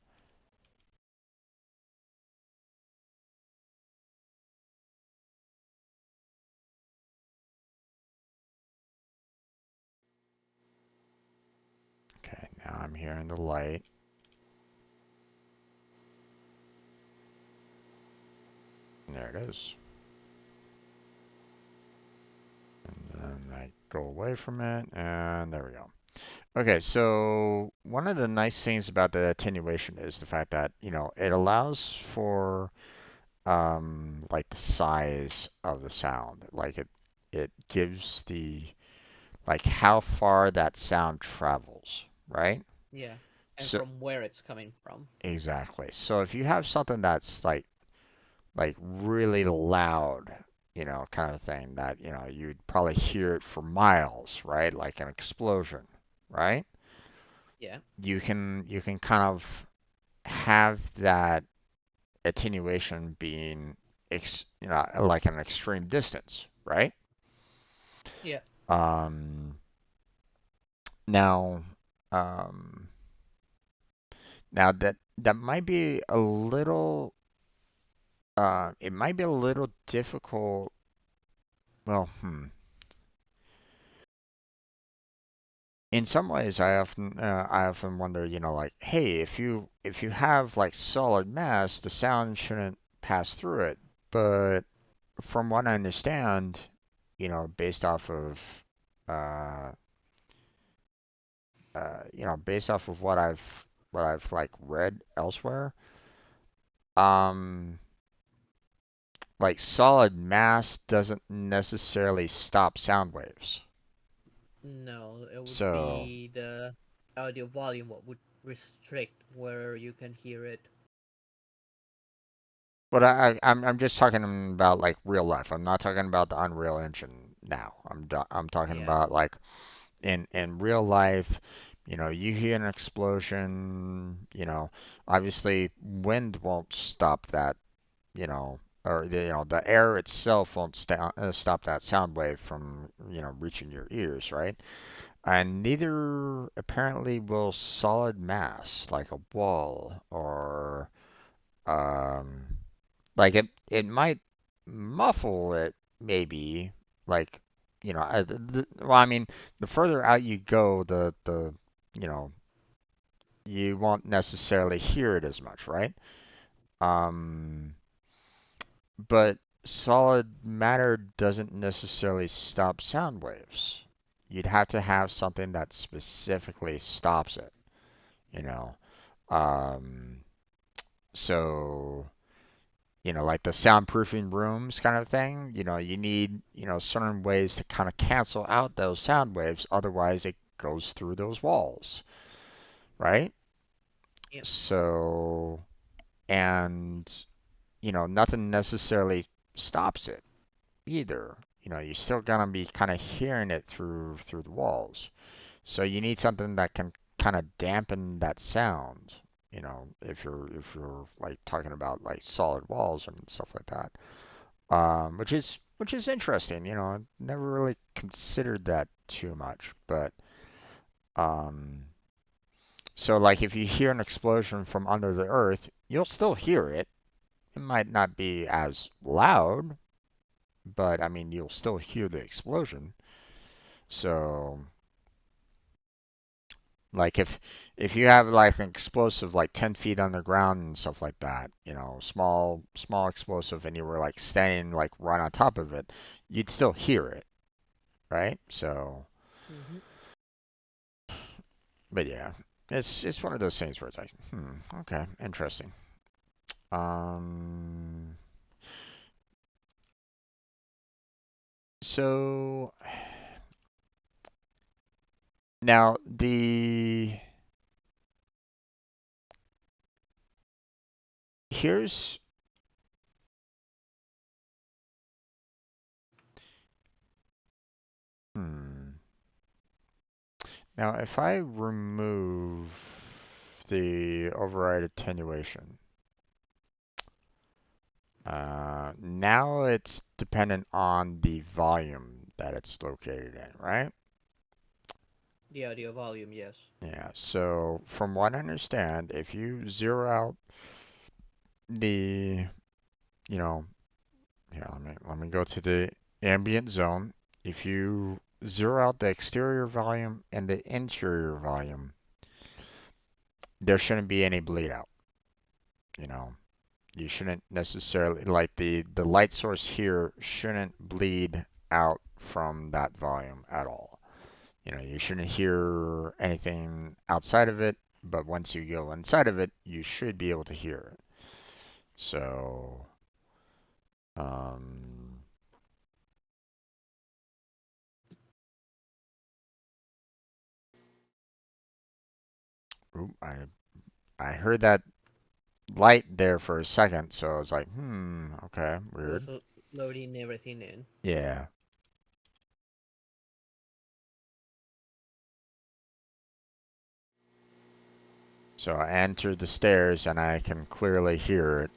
Okay, now I'm hearing the light. And there it is. And then I go away from it, and there we go. Okay, so one of the nice things about the attenuation is the fact that, it allows for like the size of the sound. Like it gives the like how far that sound travels, right? Yeah. And So from where it's coming from. exactly. So if you have something that's like really loud, kind of thing that, you'd probably hear it for miles, right? Like an explosion, right? Yeah. You can kind of have that attenuation being like an extreme distance, right? Yeah. Um, now, um, now that might be a little, it might be a little difficult. Well, in some ways, I often wonder, like, hey, if you have like solid mass, the sound shouldn't pass through it. But from what I understand, based off of, uh, based off of what I've like read elsewhere, um, like solid mass doesn't necessarily stop sound waves. No, it would So, be the audio volume what would restrict where you can hear it. but I'm just talking about like real life. I'm not talking about the Unreal Engine now. I'm talking Yeah. about like in real life. You hear an explosion. Obviously wind won't stop that. Or the air itself won't stop that sound wave from reaching your ears, right? And neither apparently will solid mass like a wall or um, like it might muffle it maybe like well, I mean, the further out you go, the you know you won't necessarily hear it as much, right? Um, but solid matter doesn't necessarily stop sound waves. You'd have to have something that specifically stops it, you know. Um, so like the soundproofing rooms kind of thing, you need, certain ways to kind of cancel out those sound waves. Otherwise, it goes through those walls, right? Yep. So, and, nothing necessarily stops it either. you're still gonna be kind of hearing it through the walls. So you need something that can kind of dampen that sound. If you're like talking about like solid walls and stuff like that, which is interesting. I never really considered that too much, but um, so like if you hear an explosion from under the earth, you'll still hear it. It might not be as loud, but I mean you'll still hear the explosion. So like if you have like an explosive like 10 feet underground and stuff like that, small explosive, and you were like standing like right on top of it, you'd still hear it, right? So, Hmm. but yeah, it's one of those things where it's like, okay, interesting. Um, so now here's hmm. Now if I remove the override attenuation, now it's dependent on the volume that it's located in, right? The audio volume, yes. Yeah, so from what I understand, if you zero out the, you know, yeah, let me go to the ambient zone. If you zero out the exterior volume and the interior volume, there shouldn't be any bleed out, you know. You shouldn't necessarily like the light source here shouldn't bleed out from that volume at all. You shouldn't hear anything outside of it, but once you go inside of it, you should be able to hear it. So, um, oop, I heard that light there for a second, so I was like, okay, It was weird. loading everything in. Yeah. So I entered the stairs and I can clearly hear it.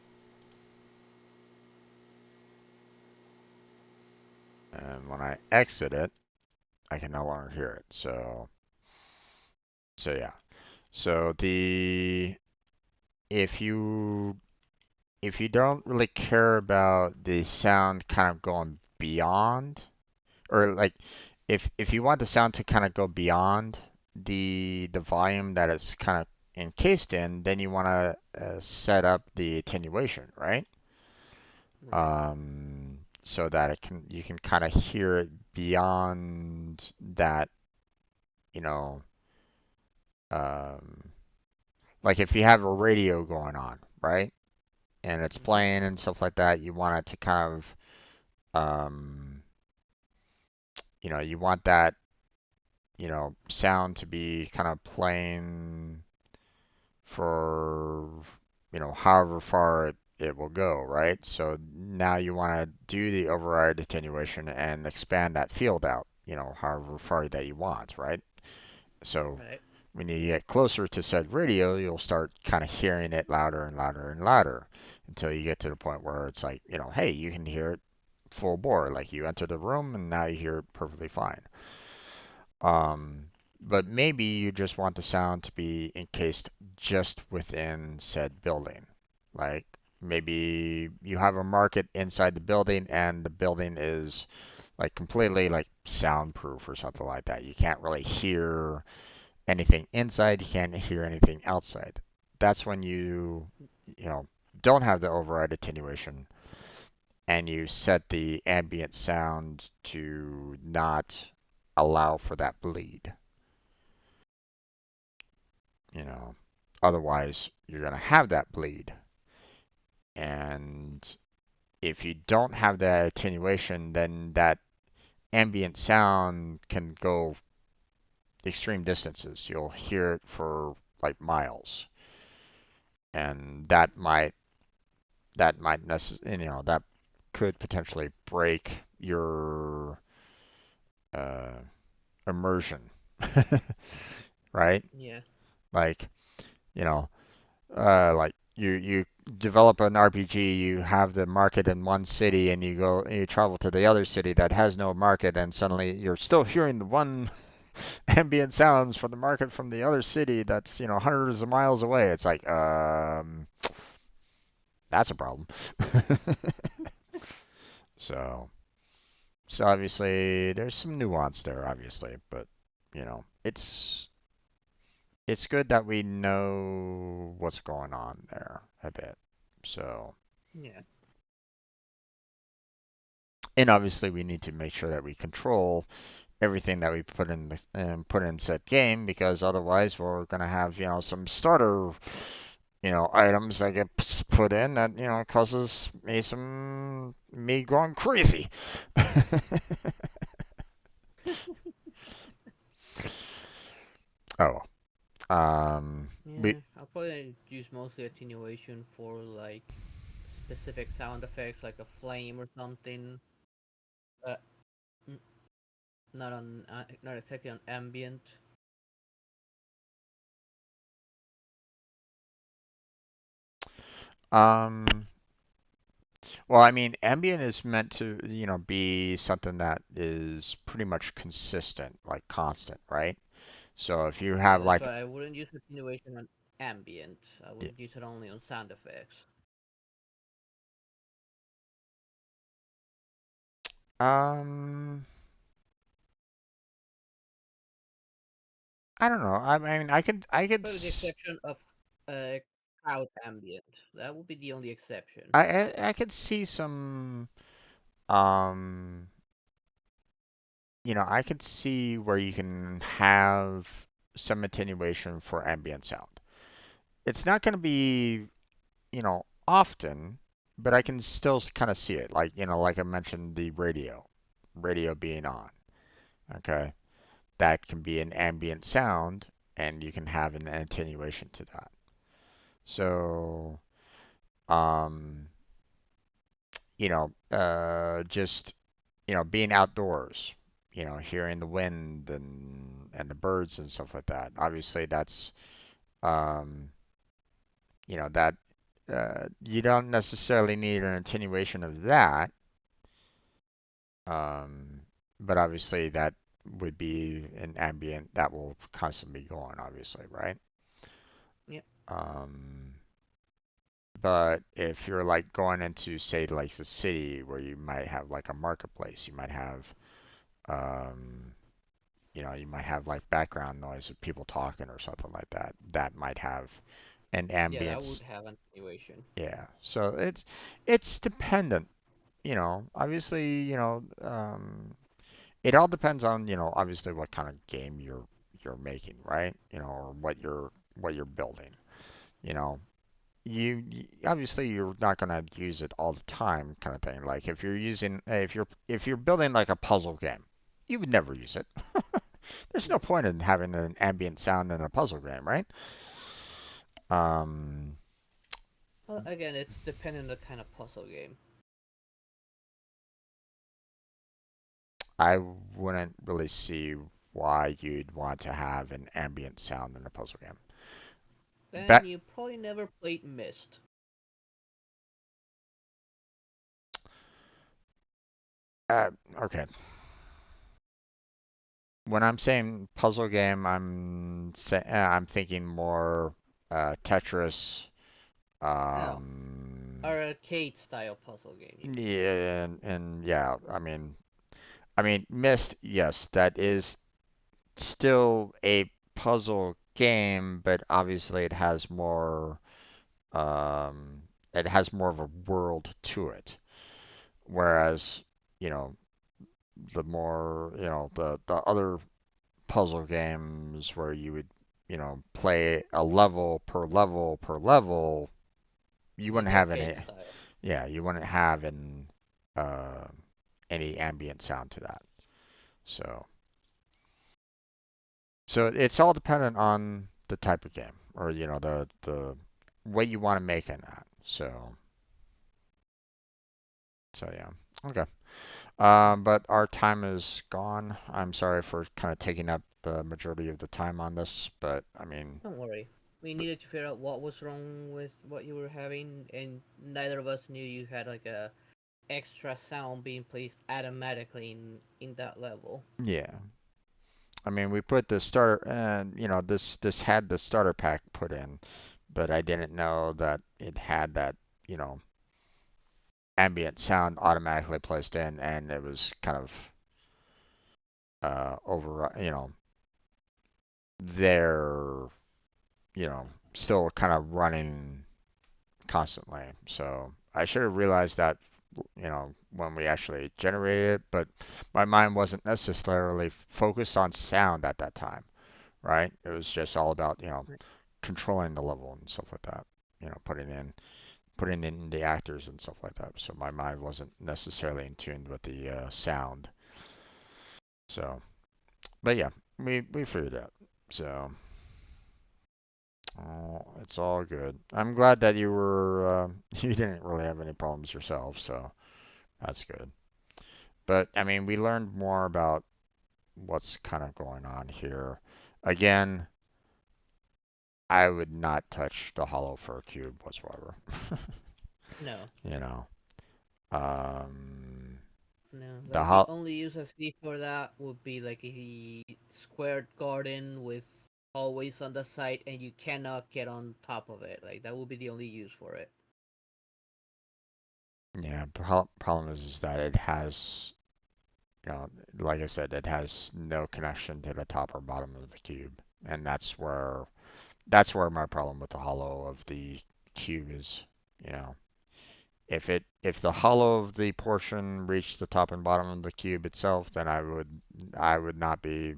And when I exit it, I can no longer hear it. So yeah. So the if you if you don't really care about the sound kind of going beyond, or like if you want the sound to kind of go beyond the volume that it's kind of encased in, then you want to set up the attenuation, right? Right. So that you can kind of hear it beyond that, you know, um, like if you have a radio going on, right? And it's Hmm. playing and stuff like that, you want it to kind of, um, you want that, sound to be kind of playing for, however far it will go, right? So now you want to do the override attenuation and expand that field out, however far that you want, right? So Right. when you get closer to said radio, you'll start kind of hearing it louder and louder and louder until you get to the point where it's like, hey, you can hear it full bore. Like you enter the room and now you hear it perfectly fine. Um, but maybe you just want the sound to be encased just within said building. Like maybe you have a market inside the building and the building is like completely like soundproof or something like that. You can't really hear anything inside, you can't hear anything outside. That's when you know, don't have the override attenuation and you set the ambient sound to not allow for that bleed. You know, otherwise you're going to have that bleed. And if you don't have that attenuation, then that ambient sound can go extreme distances. You'll hear it for like miles. And that might that could potentially break your uh, immersion, right? Yeah. Like, you know, like you develop an RPG, you have the market in one city, and you go and you travel to the other city that has no market, and suddenly you're still hearing the one ambient sounds from the market from the other city that's hundreds of miles away. It's like that's a problem. so so obviously there's some nuance there, obviously, but it's good that we know what's going on there a bit. So, Yeah. and obviously we need to make sure that we control everything that we put in said game, because otherwise we're gonna have some starter items that get put in that causes me going crazy. Oh, we Yeah. I'll probably use mostly attenuation for like specific sound effects, like a flame or something. Uh, n- not exactly on ambient. um well, I mean, ambient is meant to be something that is pretty much consistent, like constant, right? So if you Yeah, have that's like why I wouldn't use attenuation on ambient. I would use it only on sound effects. um I don't know. I mean, Probably the exception of crowd ambient. That would be the only exception. I could see some um I could see where you can have some attenuation for ambient sound. It's not going to be, often, but I can still kind of see it. Like, like I mentioned, the radio being on. Okay. That can be an ambient sound, and you can have an attenuation to that. So, um, just being outdoors, hearing the wind and the birds and stuff like that. Obviously, that's um, that you don't necessarily need an attenuation of that, um, but obviously that would be an ambient that will constantly be going, obviously, right? Yeah. Um, but if you're like going into, say, like the city where you might have like a marketplace, you might have um, you might have like background noise of people talking or something like that. That might have an Yeah, that would ambience. have attenuation. Yeah. So it's dependent, Obviously, it all depends on, obviously what kind of game you're making, right? Or what you're building. You know, obviously you're not gonna use it all the time, kind of thing. Like if you're building like a puzzle game, you would never use it. There's no Yeah. point in having an ambient sound in a puzzle game, right? Um, Well, again, it's dependent on the kind of puzzle game. I wouldn't really see why you'd want to have an ambient sound in a puzzle game. Then But you probably never played Myst. okay, when I'm saying puzzle game, I'm thinking more Tetris. Oh, Um, arcade style puzzle game, you mean? yeah, and yeah, I mean, Myst, yes, that is still a puzzle game, but obviously um, it has more of a world to it. Whereas, you know, the more, the other puzzle games where you would, play a level per level per level, you Yeah, wouldn't the have arcade any, style. yeah, you wouldn't have uh, any ambient sound to that. So, so it's all dependent on the type of game, or the what you want to make in that. So yeah, okay. But our time is gone. I'm sorry for kind of taking up the majority of the time on this, but I mean, Don't worry. We but needed to figure out what was wrong with what you were having, and neither of us knew you had like a extra sound being placed automatically in that level. yeah. I mean, we put the starter, and this had the starter pack put in, but I didn't know that it had that, you know, ambient sound automatically placed in, and it was kind of over, there, still kind of running constantly. So I should have realized that, when we actually generated it, but my mind wasn't necessarily focused on sound at that time, right? It was just all about, controlling the level and stuff like that. Putting in the actors and stuff like that. So my mind wasn't necessarily in tune with the sound. So, but yeah, we figured it out. So, oh, it's all good. I'm glad that you were you didn't really have any problems yourself. So that's good. But I mean, we learned more about what's kind of going on here. Again, I would not touch the hollow fur cube whatsoever. No, you know, um, no. the Like the hol only use I see for that would be like a squared garden with always on the side, and you cannot get on top of it. Like that would be the only use for it. yeah, problem is that it has, like I said, it has no connection to the top or bottom of the cube, and that's where my problem with the hollow of the cube is. You know, if the hollow of the portion reached the top and bottom of the cube itself, then I would not be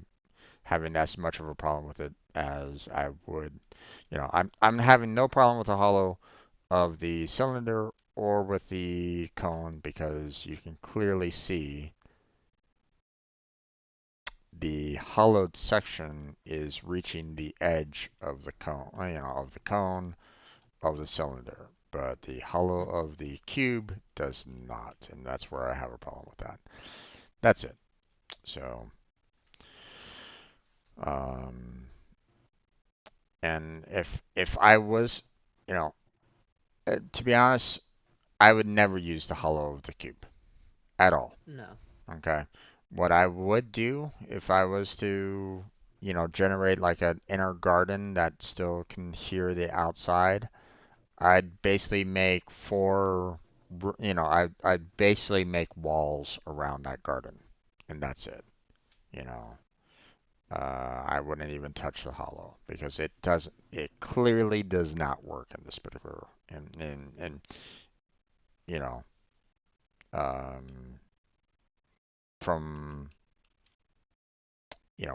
having as much of a problem with it as I would. I'm having no problem with the hollow of the cylinder or with the cone because you can clearly see the hollowed section is reaching the edge of the cone, of the cylinder, but the hollow Mhm. of the cube does not, and that's where I have a problem with that. That's it. So, um, and if I was, you know, to be honest, I would never use the hollow of the cube at all. No. Okay. What I would do if I was to, generate like an inner garden that still can hear the outside, I'd basically make I'd basically make walls around that garden, and that's it. You know, I wouldn't even touch the hollow because it clearly does not work in this particular, and you know, um, from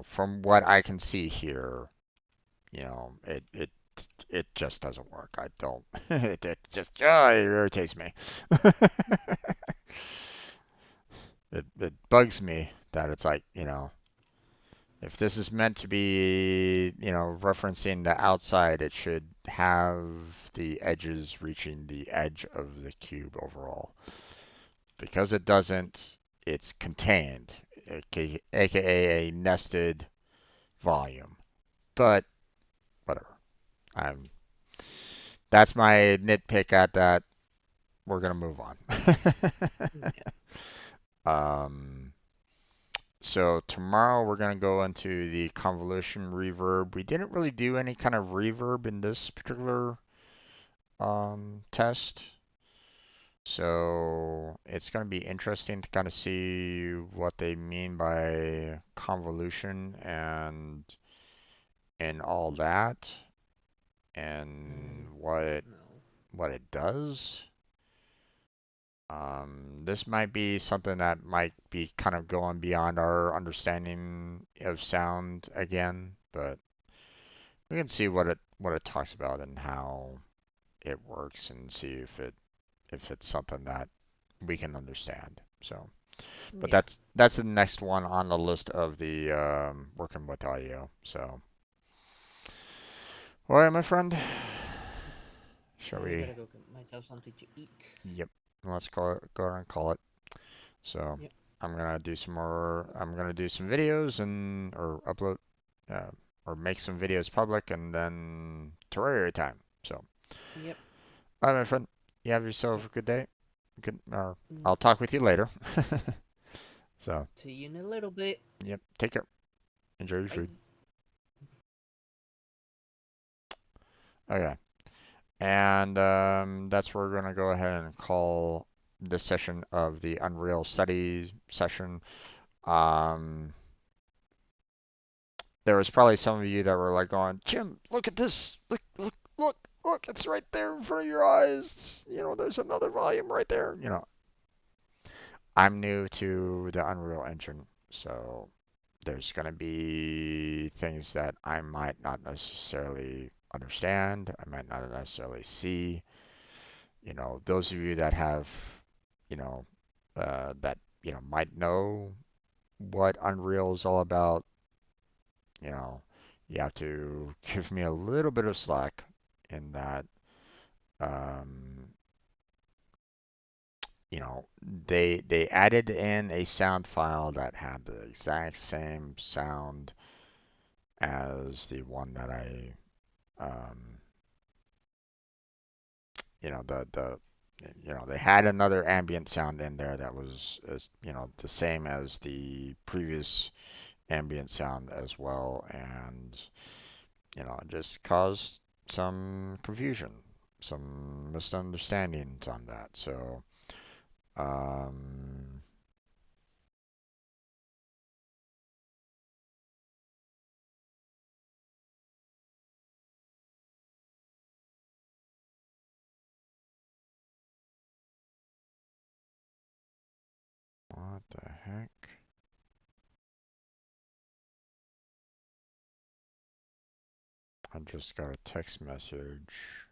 from what I can see here, it just doesn't work. I don't. It just it irritates me. It bugs me that it's like, if this is meant to be, referencing the outside, it should have the edges reaching the edge of the cube overall. Because it doesn't, it's contained, aka a nested volume. But whatever. I'm That's my nitpick at that. We're gonna move on. Yeah. um, so tomorrow we're gonna go into the convolution reverb. We didn't really do any kind of reverb in this particular test, so it's gonna be interesting to kind of see what they mean by convolution and all that, and No. what it does. This might be something that might be kind of going beyond our understanding of sound again, but we can see what it talks about and how it works and see if it's something that we can understand. So, but Yeah. that's the next one on the list of the working with audio. So, all right, my friend, shall I we? gotta go get myself something to eat. Yep, let's go ahead and call it. So, Yep. I'm gonna do some more. I'm gonna do some videos and or upload uh, or make some videos public, and then Terraria time. So, Yep. all right, my friend. You have Yep. yourself a good day. Good. Mm, I'll talk with you later. So, see you in a little bit. yep. Take care. Enjoy your food. Bye. Okay. And that's where we're gonna go ahead and call this session of the Unreal Study session. Um, there was probably some of you that were like going, Jim, look at this. Look, look, look, look, it's right there in front of your eyes. There's another volume right there. I'm new to the Unreal Engine, so there's going to be things that I might not necessarily understand, I might not necessarily see. Those of you that have, you know, that, might know what Unreal is all about, you know, you have to give me a little bit of slack in that, um, they added in a sound file that had the exact same sound as the one that um, the they had another ambient sound in there that was the same as the previous ambient sound as well, and it just caused some confusion, some misunderstandings on that. So, um, what the heck? I just got a text message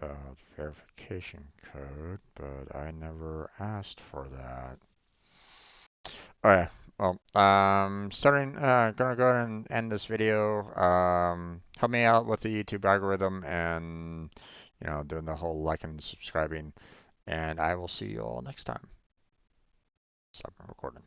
about verification code, but I never asked for that. Okay. Well, gonna go ahead and end this video. Help me out with the YouTube algorithm and, doing the whole like and subscribing. And I will see you all next time. Stop recording.